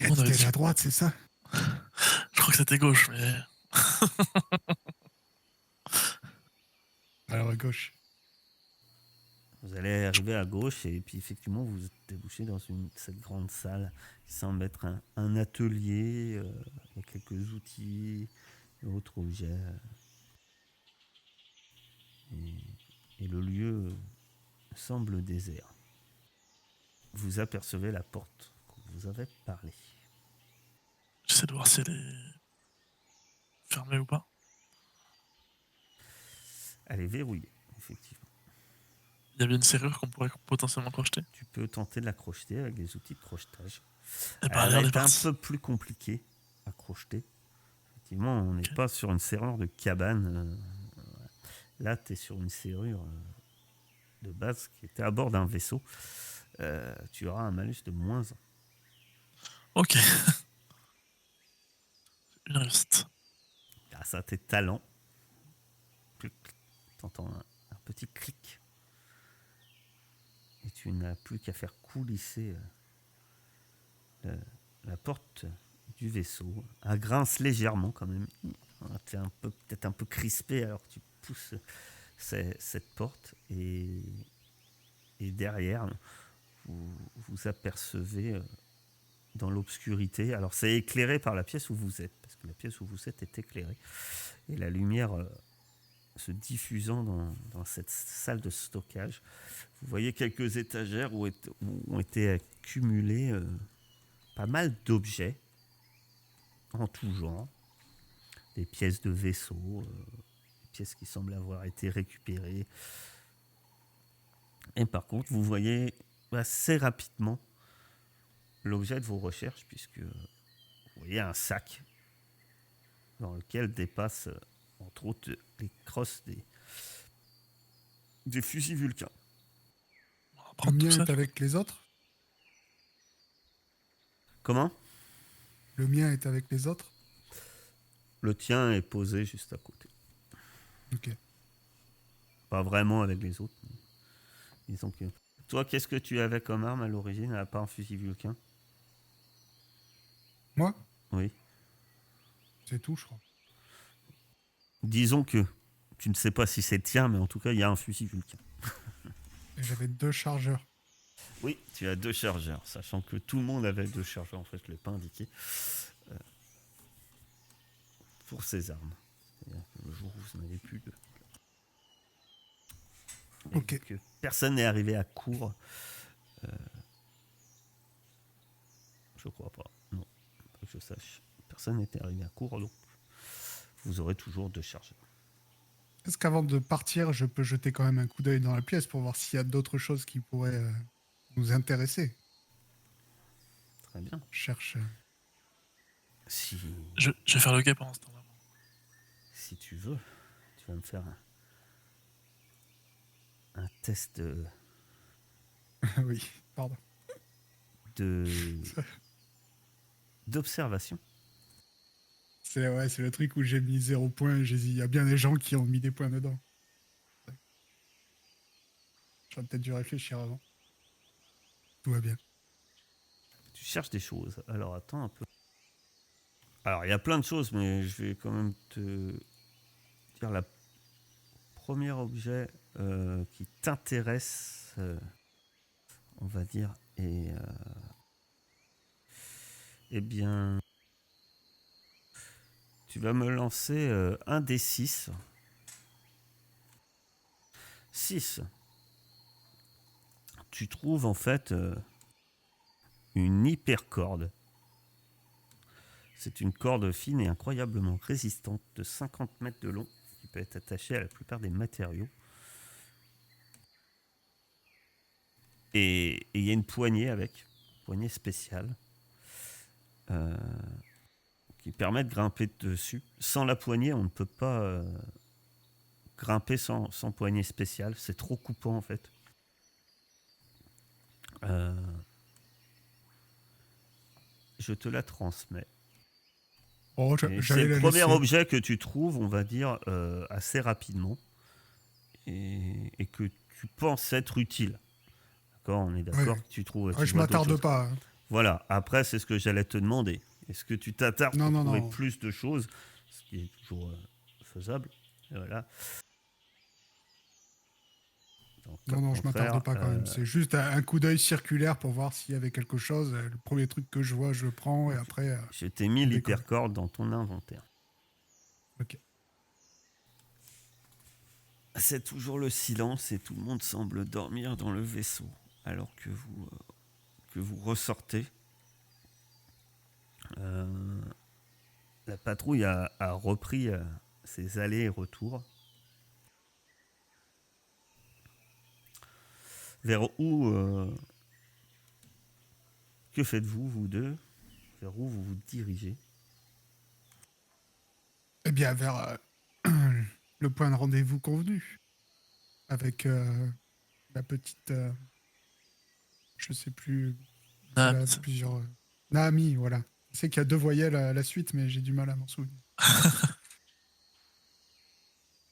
Il a On dit avait d'aller dit- à droite, c'est ça? Je crois que c'était gauche, mais Alors à gauche. Vous allez arriver à gauche et puis effectivement vous débouchez dans cette grande salle qui semble être un atelier. Il y a quelques outils et autres objets. Et le lieu semble désert. Vous apercevez la porte qu'on vous avait parlé. j'essaie de voir si elle est fermée ou pas. Elle est verrouillée, effectivement. Il y avait une serrure qu'on pourrait potentiellement crocheter. Tu peux tenter de la crocheter avec des outils de crochetage. Et Elle bah, va on est être un parti. peu plus compliquée à crocheter. Effectivement, on n'est Ok. pas sur une serrure de cabane. Là, tu es sur une serrure de base qui était à bord d'un vaisseau. Tu auras un malus de -1. Ok. Une réussite. Grâce à tes talents, tu entends un petit clic. Et tu n'as plus qu'à faire coulisser la porte du vaisseau. Elle grince légèrement quand même. Tu es peut-être un peu crispé alors que tu pousses cette porte. Et derrière, vous apercevez dans l'obscurité. Alors c'est éclairé par la pièce où vous êtes, parce que la pièce où vous êtes est éclairée. Et la lumière se diffusant dans cette salle de stockage, vous voyez quelques étagères où ont été accumulés pas mal d'objets en tout genre. Des pièces de vaisseau, des pièces qui semblent avoir été récupérées. Et par contre, vous voyez assez rapidement l'objet de vos recherches, puisque vous voyez un sac dans lequel dépassent entre autres les crosses des fusils Vulcain. On va Le prendre tout mien ça. est avec les autres? Comment? Le mien est avec les autres? Le tien est posé juste à côté. Ok. Pas vraiment avec les autres. Mais disons que... Toi, qu'est-ce que tu avais comme arme à l'origine, à part un fusil Vulcain? Moi? Oui. C'est tout, je crois. Disons que tu ne sais pas si c'est le tien, mais en tout cas, il y a un fusil Vulcain. Et j'avais 2 chargeurs. Oui, tu as 2 chargeurs, sachant que tout le monde avait 2 chargeurs, en fait, je ne l'ai pas indiqué, pour ses armes. C'est-à-dire que le jour où vous n'avez plus de... Et Ok. que personne n'est arrivé à court. Je crois pas. Non, pas que je sache. Personne n'était arrivé à court, donc vous aurez toujours 2 chargeurs. Est-ce qu'avant de partir, je peux jeter quand même un coup d'œil dans la pièce pour voir s'il y a d'autres choses qui pourraient nous intéresser? Très bien. Je cherche. Si, Je vais faire le guet pendant ce temps-là. si tu veux, tu vas me faire un test Oui, pardon. d'observation. C'est le truc où j'ai mis 0 points. Il y a bien des gens qui ont mis des points dedans. Ouais. J'aurais peut-être dû réfléchir avant. Tout va bien. Tu cherches des choses. Alors attends un peu. Alors il y a plein de choses, mais je vais quand même te dire le premier objet qui t'intéresse, on va dire, et eh bien, tu vas me lancer un des 6. 6. Tu trouves en fait une hypercorde. C'est une corde fine et incroyablement résistante de 50 mètres de long qui peut être attachée à la plupart des matériaux. Et il y a une poignée avec, poignée spéciale, qui permet de grimper dessus. Sans la poignée, on ne peut pas grimper sans poignée spéciale. C'est trop coupant en fait. Je te la transmets. Oh, Et j'allais c'est le la premier laisser. objet que tu trouves, on va dire, assez rapidement et que tu penses être utile. D'accord, on est d'accord Ouais. que tu trouves. Ouais, tu je vois d'autres m'attarde choses. pas. Hein. Voilà, après, c'est ce que j'allais te demander. Est-ce que tu t'attardes Non, pour non, trouver non. plus de choses, ce qui est toujours faisable. Et voilà. Donc, Non, au je contraire, m'attarde pas quand même. C'est juste un coup d'œil circulaire pour voir s'il y avait quelque chose. Le premier truc que je vois, je le prends et après. je t'ai mis on décolle. l'hypercorde dans ton inventaire. Ok. C'est toujours le silence et tout le monde semble dormir dans le vaisseau alors que vous ressortez. La patrouille a repris ses allers et retours. Vers où que faites-vous, vous deux? Vers où vous vous dirigez? Eh bien, vers le point de rendez-vous convenu. Avec la petite. Je sais plus. Elle a Nahat. plusieurs. Naami, voilà. Je sais qu'il y a 2 voyelles à la suite, mais j'ai du mal à m'en souvenir.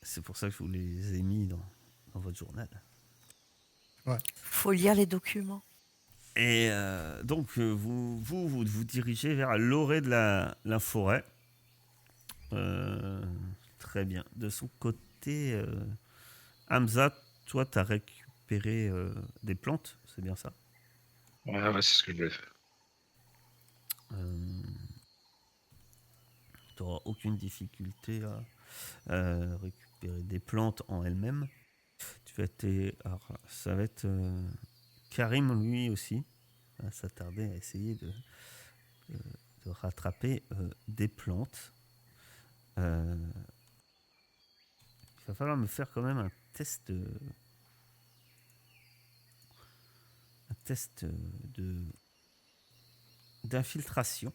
C'est pour ça que je vous les ai mis dans votre journal. Faut lire les documents. Et donc, vous dirigez vers l'orée de la forêt. Très bien. De son côté, Hamza, toi, tu as récupéré des plantes, c'est bien ça? Ouais, c'est ce que je voulais faire. Tu n'auras aucune difficulté à récupérer des plantes en elles-mêmes. Alors, ça va être Karim, lui aussi, va s'attarder à essayer de rattraper des plantes. Il va falloir me faire quand même un test d'infiltration.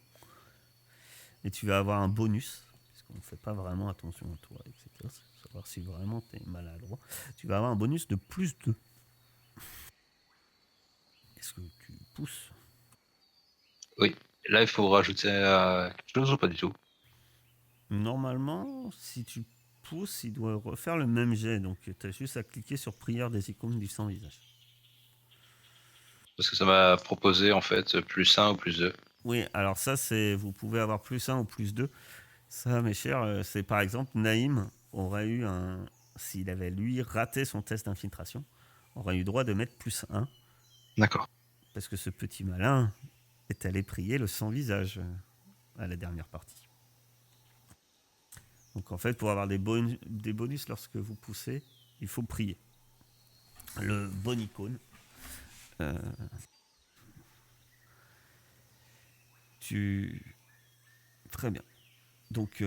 Et tu vas avoir un bonus, parce qu'on ne fait pas vraiment attention à toi, etc. Pour savoir si vraiment tu es maladroit. Tu vas avoir un bonus de plus 2. Est-ce que tu pousses? Oui. Là, il faut rajouter quelque chose ou pas du tout? Normalement, si tu pousses, il doit refaire le même jet. Donc, tu as juste à cliquer sur prière des icônes du sans visage. Parce que ça m'a proposé en fait plus 1 ou plus 2. Oui, alors ça, c'est vous pouvez avoir plus 1 ou plus 2. Ça, mes chers, c'est par exemple Naïm aurait eu un. S'il avait lui raté son test d'infiltration, aurait eu droit de mettre +1, D'accord. parce que ce petit malin est allé prier le sans-visage à la dernière partie. Donc en fait, pour avoir des bonus lorsque vous poussez, il faut prier. Le bon icône. Très bien. Donc,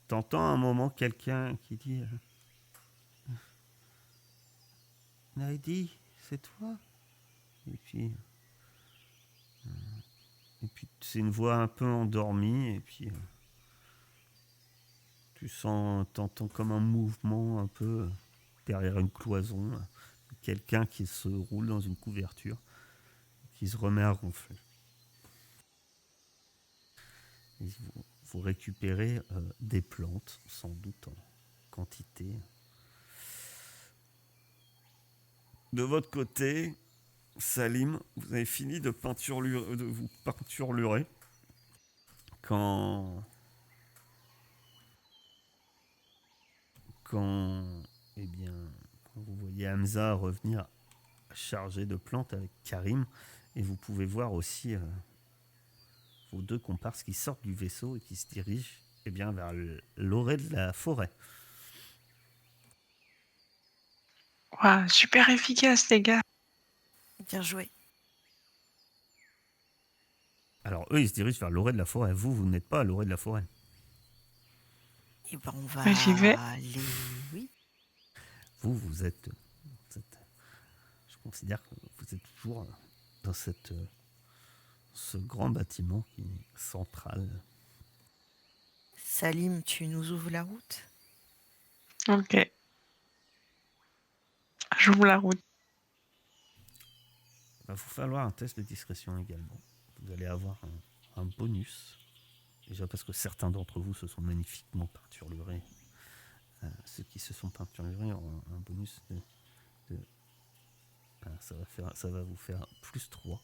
t'entends un moment quelqu'un qui dit Naidi, c'est toi? Et puis c'est une voix un peu endormie, et puis t'entends comme un mouvement un peu derrière une cloison, quelqu'un qui se roule dans une couverture, qui se remet à ronfler. Et vous récupérez des plantes, sans doute en quantité. De votre côté, Salim, vous avez fini de vous peinturlurer quand eh bien, quand vous voyez Hamza revenir chargé de plantes avec Karim, et vous pouvez voir aussi vos deux comparses qui sortent du vaisseau et qui se dirigent bien vers l'orée de la forêt. Ouah, super efficace, les gars. Bien joué. Alors eux, ils se dirigent vers l'orée de la forêt. Vous n'êtes pas à l'orée de la forêt. Et ben on va Bah, j'y vais. aller. Oui. Vous êtes, je considère que vous êtes toujours dans ce grand bâtiment qui est central. Salim, tu nous ouvres la route? Ok. J'ouvre la route. Il va vous falloir un test de discrétion également. Vous allez avoir un bonus. Déjà parce que certains d'entre vous se sont magnifiquement peinturlurés. Ceux qui se sont peinturlurés auront un bonus de ça va vous faire +3.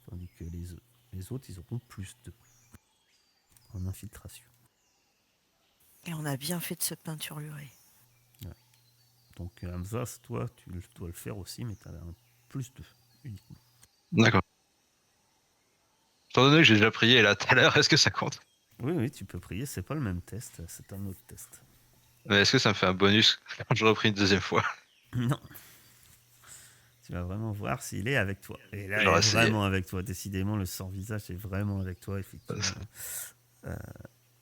Tandis que les autres, ils auront +2 en infiltration. Et on a bien fait de se peinturlurer. Donc Hamza, toi, tu dois le faire aussi, mais tu as un +2 uniquement. D'accord. Étant donné que j'ai déjà prié là tout à l'heure, est-ce que ça compte? Oui, tu peux prier, c'est pas le même test, c'est un autre test. Mais est-ce que ça me fait un bonus quand je repris une deuxième fois? Non. Tu vas vraiment voir s'il est avec toi. Et là, il J'aurais est essayé. vraiment avec toi. Décidément, le sans-visage est vraiment avec toi, effectivement.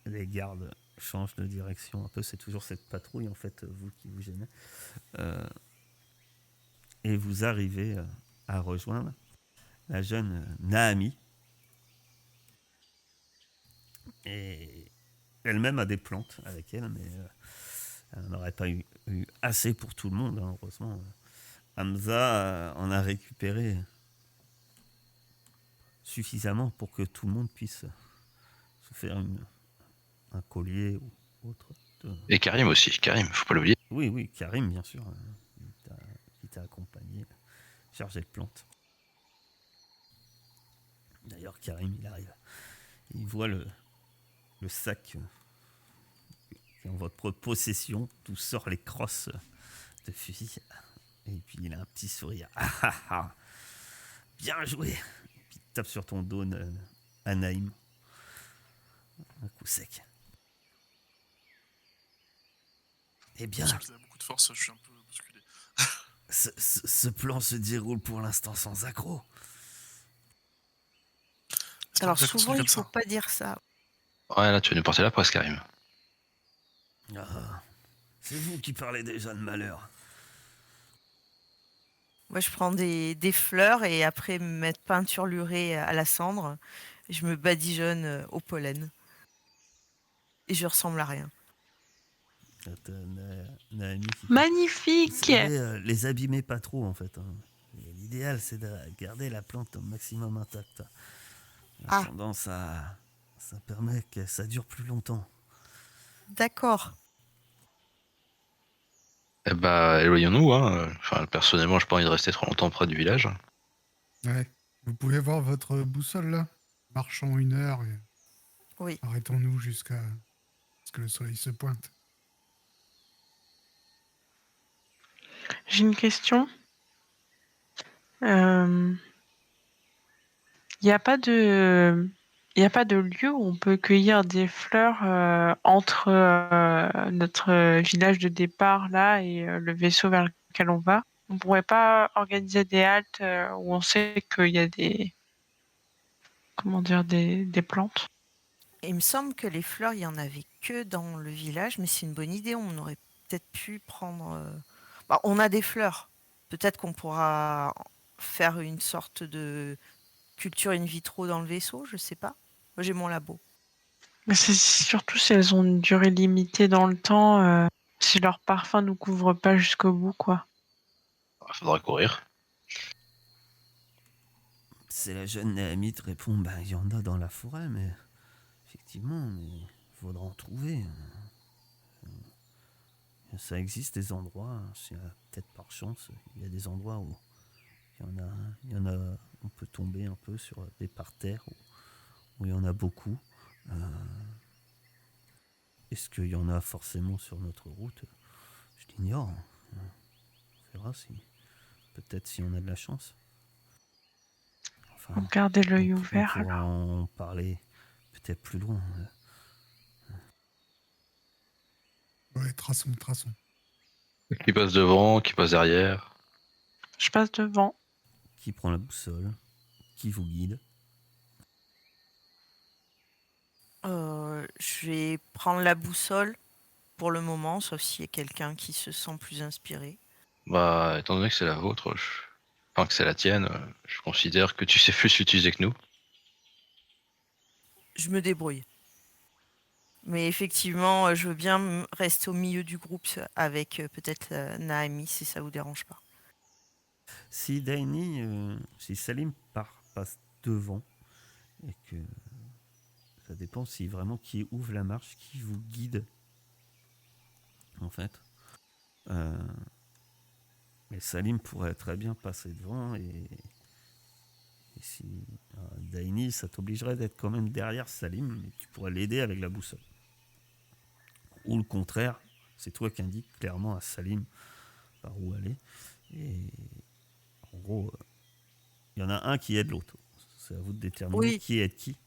Les gardes changent de direction un peu. C'est toujours cette patrouille, en fait, vous qui vous gênez. Et vous arrivez à rejoindre la jeune Naami. Et elle-même a des plantes avec elle, mais elle n'aurait pas eu assez pour tout le monde, hein, heureusement. Hamza en a récupéré suffisamment pour que tout le monde puisse se faire un collier ou autre. Et Karim aussi, Karim, faut pas l'oublier. Oui, Karim, bien sûr, qui t'a accompagné, chargé de plantes. D'ailleurs, Karim, il arrive. Il voit le sac qui est en votre possession, d'où sort les crosses de fusil. Et puis il a un petit sourire. Ah. Bien joué. Et puis il tape sur ton dos à Naïm. Un coup sec. Eh bien, Parce que vous avez beaucoup de force, je suis un peu bousculé. ce plan se déroule pour l'instant sans accroc. Est-ce qu'on Alors peut souvent, continuer il comme faut ça pas dire ça. Ouais, là, tu vas nous porter la presse, Karim. Ah, c'est vous qui parlez déjà de malheur. Moi, je prends des fleurs et après me mettre peinturlurée à la cendre, je me badigeonne au pollen. Et je ressemble à rien. Naomi qui dit, Magnifique. vous savez, les abîmer pas trop en fait. Hein. L'idéal c'est de garder la plante au maximum intacte. La tendance ça permet que ça dure plus longtemps. D'accord. Eh bah, éloignons-nous, hein. Enfin, personnellement, j'ai pas envie de rester trop longtemps près du village. Ouais. Vous pouvez voir votre boussole là? Marchons 1 heure. Oui. Arrêtons-nous jusqu'à ce que le soleil se pointe. J'ai une question. Il n'y a pas de... Il a pas de lieu où on peut cueillir des fleurs entre notre village de départ là et le vaisseau vers lequel on va. On pourrait pas organiser des haltes où on sait qu'il y a des, comment dire, des plantes. Il me semble que les fleurs, il y en avait que dans le village, mais c'est une bonne idée. On aurait peut-être pu prendre. Bah, on a des fleurs. Peut-être qu'on pourra faire une sorte de culture in vitro dans le vaisseau, je sais pas. Moi, j'ai mon labo. Mais c'est surtout si elles ont une durée limitée dans le temps, si leur parfum nous couvre pas jusqu'au bout, quoi. Il faudra courir. C'est la jeune Néamite répond, bah il y en a dans la forêt, mais effectivement, mais il faudra en trouver. Ça existe des endroits, peut-être par chance, il y a des endroits où il y en a, on peut tomber un peu sur des parterres où il y en a beaucoup. Est-ce qu'il y en a forcément sur notre route? Je l'ignore. On verra peut-être si on a de la chance. Enfin, Gardez l'œil on ouvert, pourra alors. en parler peut-être plus loin. Ouais, traçons. Qui passe devant, qui passe derrière. Je passe devant. Qui prend la boussole? Qui vous guide? Je vais prendre la boussole pour le moment, sauf s'il y a quelqu'un qui se sent plus inspiré. Bah, étant donné que c'est la vôtre, enfin que c'est la tienne, je considère que tu sais plus l'utiliser que nous. Je me débrouille. Mais effectivement, je veux bien rester au milieu du groupe avec peut-être Naami, si ça vous dérange pas. Si si Salim passe devant, et que ça dépend si vraiment qui ouvre la marche, qui vous guide, en fait. Mais Salim pourrait très bien passer devant, et si Daini, ça t'obligerait d'être quand même derrière Salim, mais tu pourrais l'aider avec la boussole. Ou le contraire, c'est toi qui indiques clairement à Salim par où aller. Et en gros, il y en a un qui aide l'autre. C'est à vous de déterminer Oui. qui aide qui.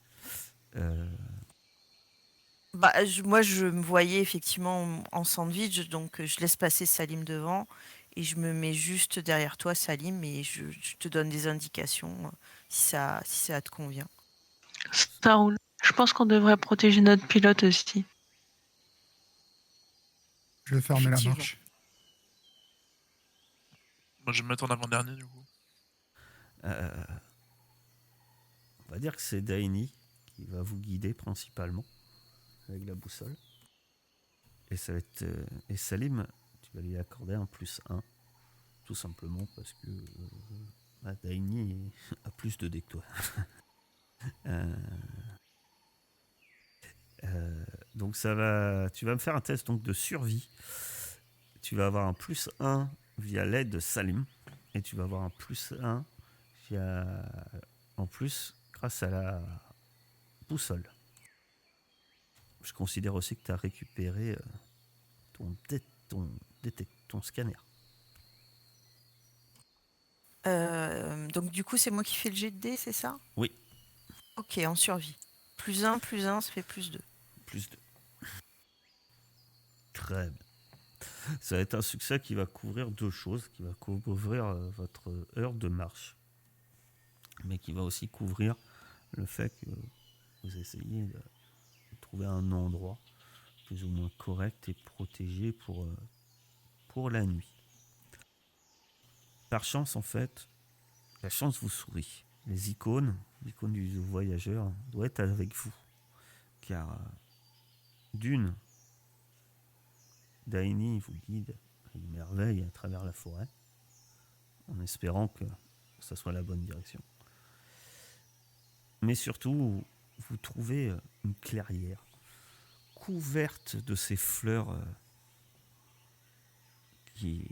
Bah, moi, je me voyais effectivement en sandwich, donc je laisse passer Salim devant et je me mets juste derrière toi, Salim, et je te donne des indications si ça te convient. Ça roule. Je pense qu'on devrait protéger notre pilote aussi. Je vais fermer la Effectivement. marche. Moi, je vais me mettre en avant-dernier, du coup. On va dire que c'est Daini qui va vous guider principalement avec la boussole. Et ça va être et Salim, tu vas lui accorder un +1, tout simplement parce que Daini a plus de dés que toi. Donc tu vas me faire un test donc de survie. Tu vas avoir un +1 via l'aide de Salim et tu vas avoir un +1 en plus grâce à la boussole. Je considère aussi que tu as récupéré ton scanner. Donc du coup, c'est moi qui fais le jet de dés, c'est ça? Oui. Ok, en survie. +1, ça fait +2. +2. Très bien. Ça va être un succès qui va couvrir deux choses, qui va couvrir votre heure de marche, mais qui va aussi couvrir le fait que vous essayez de trouver un endroit plus ou moins correct et protégé pour la nuit. Par chance, en fait, la chance vous sourit. L'icône du voyageur doit être avec vous, car d'une, Daini vous guide avec merveille à travers la forêt, en espérant que ça soit la bonne direction. Mais surtout, vous trouvez une clairière couverte de ces fleurs qui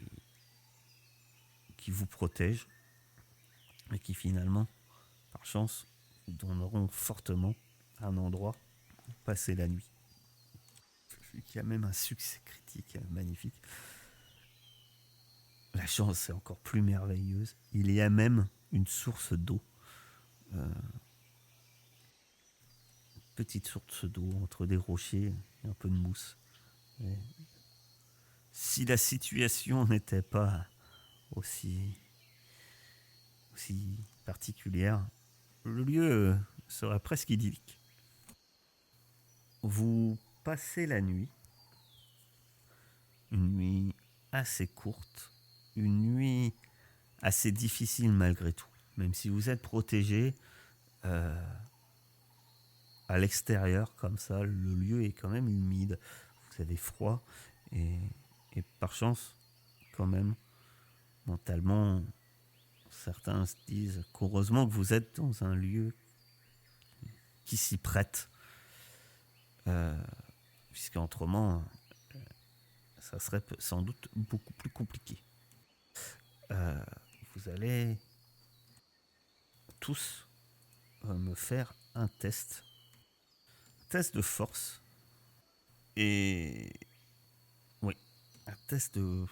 vous protègent et qui finalement, par chance, vous donneront fortement un endroit passer la nuit. Vu qu'il y a même un succès critique magnifique. La chance est encore plus merveilleuse. Il y a même une source d'eau. Une petite source d'eau entre des rochers et un peu de mousse. Et si la situation n'était pas aussi particulière, le lieu serait presque idyllique. Vous passez la nuit, une nuit assez courte, une nuit assez difficile malgré tout. Même si vous êtes protégé, à l'extérieur, comme ça, le lieu est quand même humide. Vous avez froid et par chance, quand même, mentalement, certains se disent qu'heureusement que vous êtes dans un lieu qui s'y prête. Puisqu'autrement, ça serait sans doute beaucoup plus compliqué. Vous allez tous me faire un test de force. Et oui, un test de...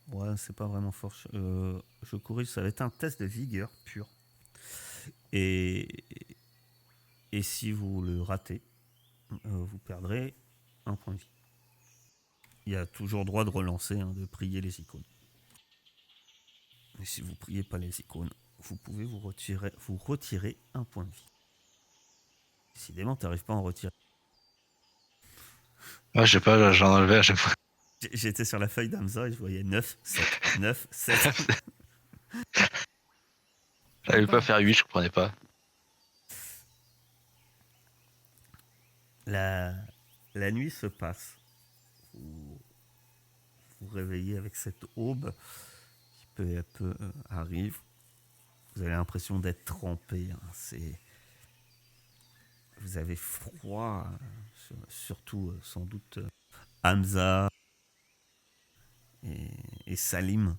Ouais, c'est pas vraiment force. Je corrige, ça va être un test de vigueur pure. Et si vous le ratez, vous perdrez un point de vie. Il y a toujours droit de relancer, de prier les icônes. Et si vous priez pas les icônes, vous pouvez vous retirer un point de vie. Décidément, tu n'arrives pas à en retirer. Ouais, je sais pas, là, j'en enlevais à chaque fois. J'étais sur la feuille d'Hamza et je voyais 9, 7, 9, 7. J'arrivais pas à faire 8, je comprenais pas. La nuit se passe. Vous vous réveillez avec cette aube qui peu à peu arrive. Vous avez l'impression d'être trempé. Vous avez froid, surtout sans doute Hamza et Salim.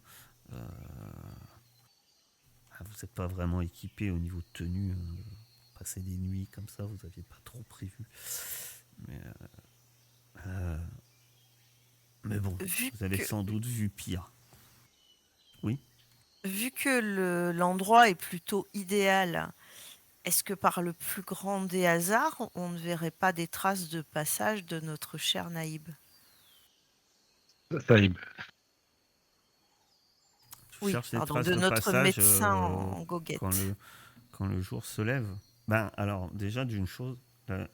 Vous n'êtes pas vraiment équipé au niveau de tenue. Passer des nuits comme ça, vous n'aviez pas trop prévu. Mais bon, vous avez sans doute vu pire. Oui. Vu que l'endroit est plutôt idéal, est-ce que par le plus grand des hasards, on ne verrait pas des traces de passage de notre cher Naïb? Salim. Tu Oui, cherches des pardon, traces de de notre passage médecin en goguette. quand le jour se lève. Ben alors déjà d'une chose, la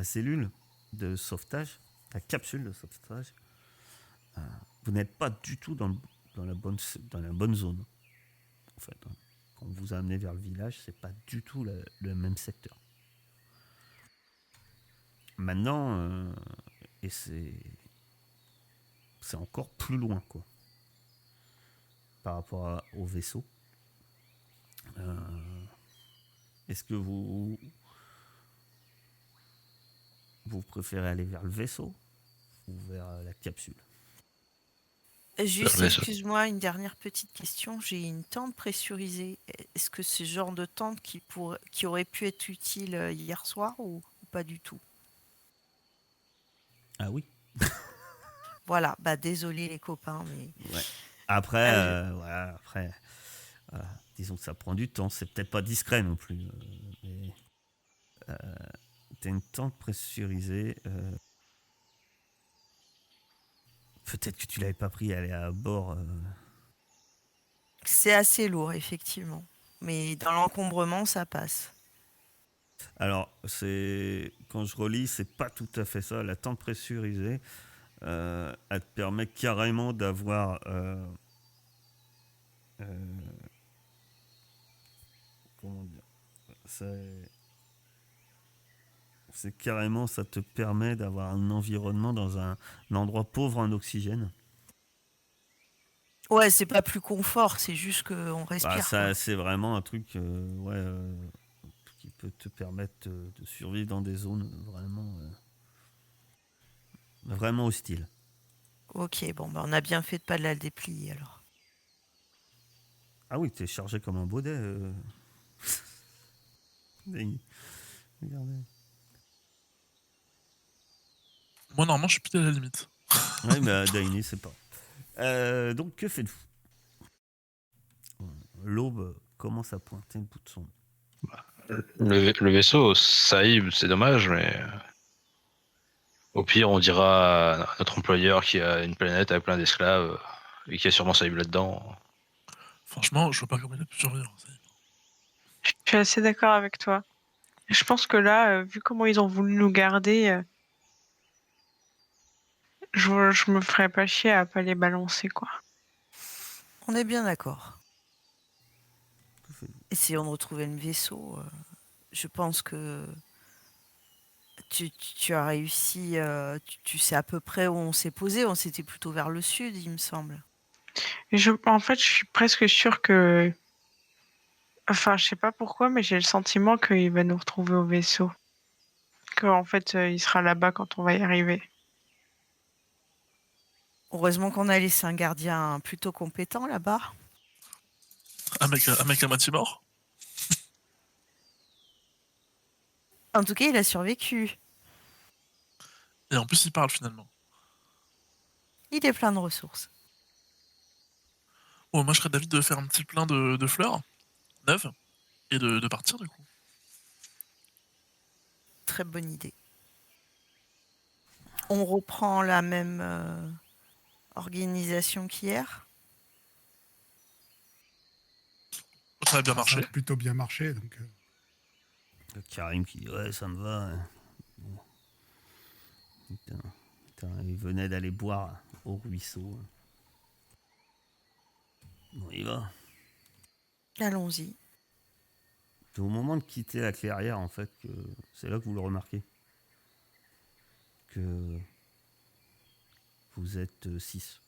cellule de sauvetage, la capsule de sauvetage, vous n'êtes pas du tout dans la bonne zone. En fait, quand on vous a amené vers le village, c'est pas du tout le même secteur. Maintenant, et c'est encore plus loin, quoi, par rapport au vaisseau. Est-ce que vous préférez aller vers le vaisseau ou vers la capsule? Juste, excuse-moi, une dernière petite question. J'ai une tente pressurisée. Est-ce que c'est ce genre de tente qui aurait pu être utile hier soir ou pas du tout? Ah oui. Voilà, bah désolé les copains, mais... Ouais. Après, disons que ça prend du temps. C'est peut-être pas discret non plus. Mais t'as une tente pressurisée. Peut-être que tu l'avais pas pris, elle est à bord. C'est assez lourd, effectivement. Mais dans l'encombrement, ça passe. Alors, quand je relis, c'est pas tout à fait ça. La tente pressurisée, elle te permet carrément d'avoir comment dire, c'est carrément, ça te permet d'avoir un environnement dans un endroit pauvre en oxygène. Ouais, c'est pas plus confort, c'est juste qu'on Bah, respire. ça, c'est vraiment un truc qui peut te permettre de survivre dans des zones vraiment hostiles. Ok, bon, bah on a bien fait de pas la déplier alors. Ah oui, t'es chargé comme un baudet. Daini. Regardez. Moi, normalement, je suis pile à la limite. Ouais, mais Daini, c'est pas. Donc, que faites-vous? L'aube commence à pointer le bout de son nez. Le vaisseau, Saïb, c'est dommage, mais au pire, on dira à notre employeur qui a une planète avec plein d'esclaves et qui a sûrement Saïb là-dedans. Franchement, je vois pas comment il a pu survivre. Je suis assez d'accord avec toi. Je pense que là, vu comment ils ont voulu nous garder, je me ferais pas chier à pas les balancer, quoi. On est bien d'accord. Que faites-vous? Essayons de retrouver le vaisseau. Je pense que tu as réussi. Tu sais à peu près où on s'est posé. On s'était plutôt vers le sud, il me semble. Et en fait, je suis presque sûre que. Enfin, je sais pas pourquoi, mais j'ai le sentiment qu'il va nous retrouver au vaisseau. Qu'en fait, il sera là-bas quand on va y arriver. Heureusement qu'on a laissé un gardien plutôt compétent là-bas. Un mec à moitié mort. En tout cas, il a survécu. Et en plus, il parle finalement. Il est plein de ressources. Moi, je serais d'avis de faire un petit plein de fleurs neuves et de partir du coup. Très bonne idée. On reprend la même organisation qu'hier. Ça a bien Ça marché. a plutôt bien marché, donc Karim qui dit ouais, ça me va. Bon. Putain, il venait d'aller boire au ruisseau. Bon, il va. Allons-y. C'est au moment de quitter la clairière, en fait, que c'est là que vous le remarquez. Que vous êtes 6.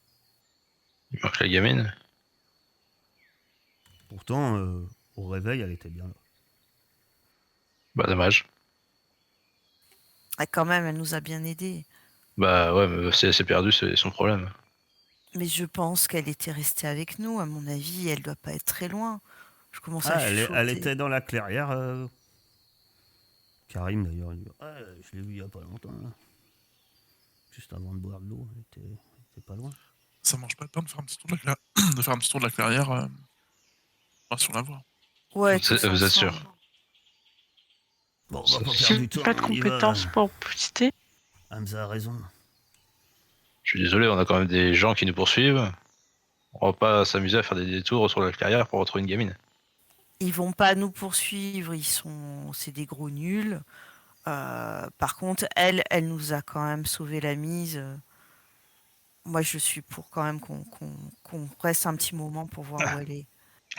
Il manque la gamine. Pourtant, au réveil, elle était bien là. Bah, dommage. Ah, quand même, elle nous a bien aidés. Bah, ouais, mais si elle s'est perdue, c'est son problème. Mais je pense qu'elle était restée avec nous. À mon avis, elle doit pas être très loin. Je commence à Ah, elle chuchoter. était dans la clairière. Karim, d'ailleurs, il dit ouais, je l'ai vue il y a pas longtemps. Là. Juste avant de boire de l'eau, elle était pas loin. Ça mange pas de pain de faire un petit tour de faire un petit tour de la clairière sur la voie. Ouais, tous Vous êtes ensemble. sûr? Bon, on va pas J'ai perdre du temps. pas de On y va. compétences pour citer. Hamza a raison. Je suis désolé, on a quand même des gens qui nous poursuivent. On va pas s'amuser à faire des détours sur la carrière pour retrouver une gamine. Ils vont pas nous poursuivre. C'est des gros nuls. Par contre, elle nous a quand même sauvé la mise. Moi, je suis pour quand même qu'on reste un petit moment pour voir où elle est.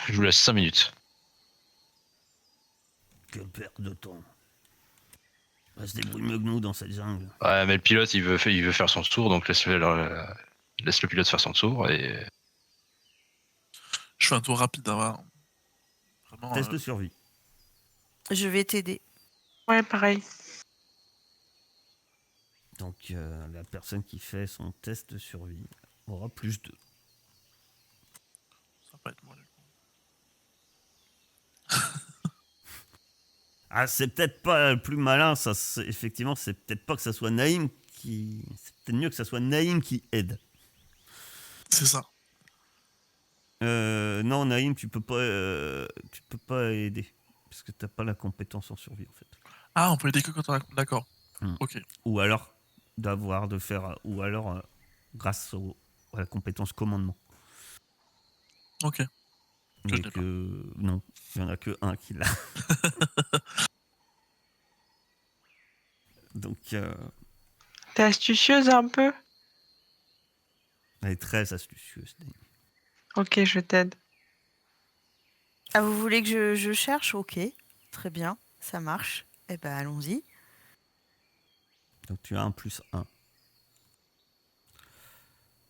Je vous laisse 5 minutes. Quelle perte de temps. Elle se débrouille mieux que nous dans cette jungle. Ouais, mais le pilote, il veut faire son tour, donc laisse le pilote faire son tour. Et Je fais un tour rapide, hein, vraiment. Test de survie. Je vais t'aider. Ouais, pareil. Donc, la personne qui fait son test de survie aura plus 2. Ça va pas être moi. Du coup. Ah, c'est peut-être pas le plus malin, ça. Effectivement, c'est peut-être pas que ça soit Naïm qui. C'est peut-être mieux que ça soit Naïm qui aide. C'est ça. Non, Naïm, tu peux pas aider parce que t'as pas la compétence en survie en fait. Ah, on peut aider que quand on a. D'accord. Ok. Ou alors ou alors grâce à la compétence commandement. Ok. Que je Mais n'ai pas. non, il y en a que un qui l'a. Donc, T'es astucieuse un peu? elle est très astucieuse. Naïm. Ok, je t'aide. Ah, vous voulez que je cherche? Ok, très bien, ça marche. Eh ben, allons-y. Donc tu as un plus 1.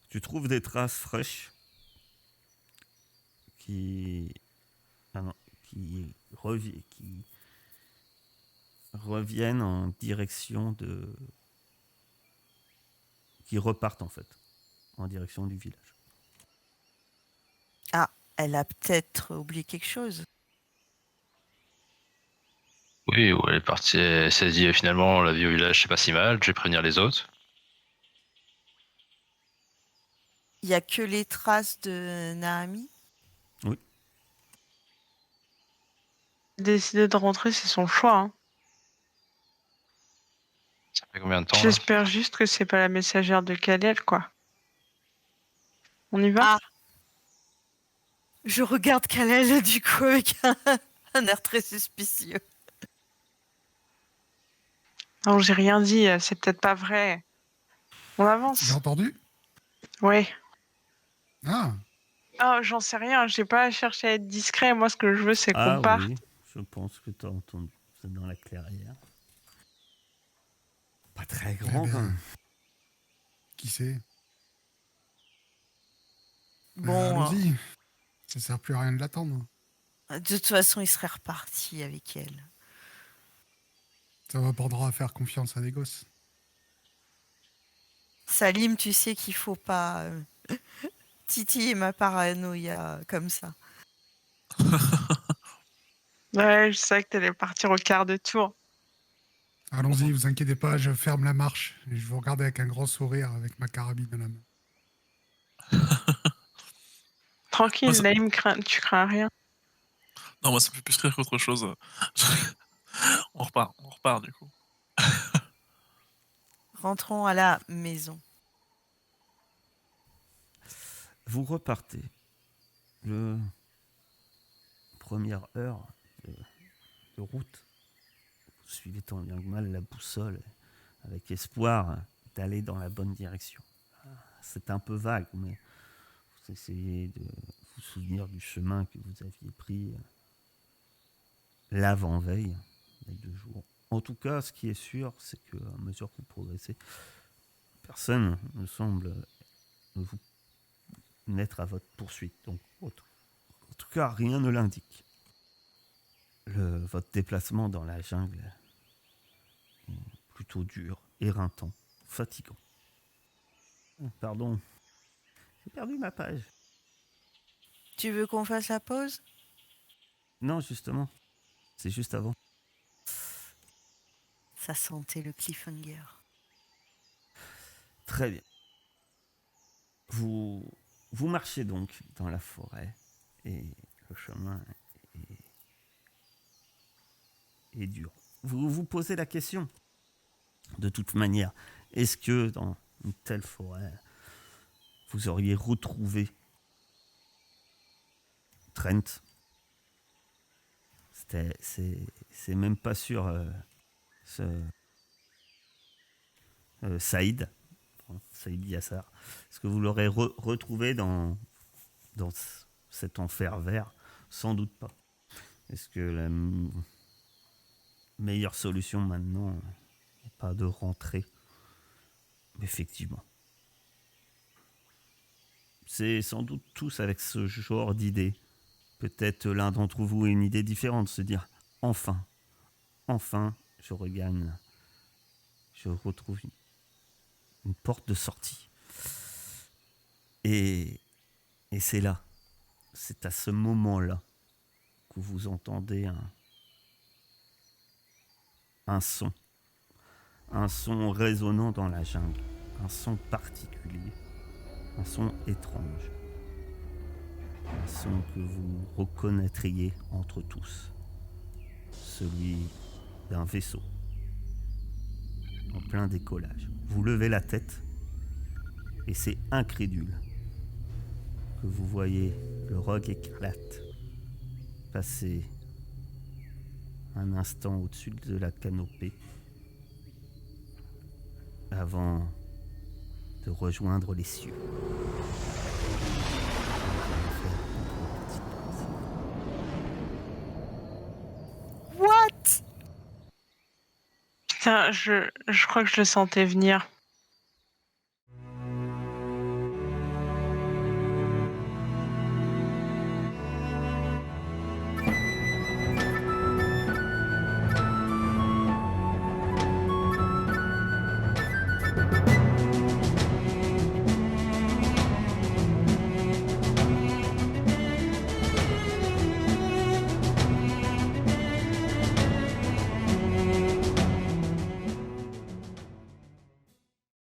Tu trouves des traces fraîches qui, qui reviennent en direction de... qui repartent en fait, en direction du village. Ah, elle a peut-être oublié quelque chose. Oui, ou elle est partie, elle s'est dit finalement la vie au village c'est pas si mal, je vais prévenir les autres. Il y a que les traces de Naomi. Décider de rentrer, c'est son choix. Hein. Ça fait combien de temps là? J'espère juste que c'est pas la messagère de Kalel, quoi. On y va? Ah, je regarde Kalel du coup avec un air très suspicieux. Non, j'ai rien dit, c'est peut-être pas vrai. On avance. J'ai entendu? Ouais. Ah, Oh, j'en sais rien, j'ai pas cherché à être discret. Moi, ce que je veux, c'est qu'on Ah parte. oui, je pense que tu as entendu. C'est dans la clairière. Pas très grand bien. quand même. qui sait? Bon, Allons-y. Ça sert plus à rien de l'attendre. de toute façon, il serait reparti avec elle. Ça m'apprendra à faire confiance à des gosses. Salim, tu sais qu'il faut pas titiller ma paranoïa comme ça. Ouais, je savais que t'allais partir au quart de tour. Allons-y, vous inquiétez pas, je ferme la marche et je vous regarde avec un grand sourire avec ma carabine à la main. Tranquille, ça- là, tu crains rien. Non, moi, ça me fait plus rire qu'autre chose. On repart du coup. Rentrons à la maison. Vous repartez. Le première heure de route. Vous suivez tant bien que mal la boussole avec espoir d'aller dans la bonne direction. C'est un peu vague, mais vous essayez de vous souvenir du chemin que vous aviez pris l'avant-veille, il y a 2 jours. En tout cas, ce qui est sûr, c'est qu'à mesure que vous progressez, personne ne semble vous mettre à votre poursuite. Donc, en tout cas, rien ne l'indique. Votre déplacement dans la jungle est plutôt dur, éreintant, fatigant. Pardon, j'ai perdu ma page. Tu veux qu'on fasse la pause? Non, justement, c'est juste avant. Ça sentait le cliffhanger. Très bien. Vous marchez donc dans la forêt et le chemin est dur. Vous vous posez la question, de toute manière, est-ce que dans une telle forêt, vous auriez retrouvé Trent? C'est même pas sûr. Saïd Yassar. Est-ce que vous l'aurez retrouvé dans cet enfer vert? Sans doute pas. Est-ce que la meilleure solution maintenant n'est pas de rentrer? Effectivement. C'est sans doute tous avec ce genre d'idée. Peut-être l'un d'entre vous a une idée différente, se dire enfin, je regagne, je retrouve une porte de sortie. Et c'est là, c'est à ce moment-là que vous entendez un son résonnant dans la jungle, un son particulier, un son étrange, un son que vous reconnaîtriez entre tous, celui d'un vaisseau en plein décollage. Vous levez la tête et c'est incrédule que vous voyez le roc écarlate passer un instant au-dessus de la canopée avant de rejoindre les cieux. What? Putain, je crois que je le sentais venir.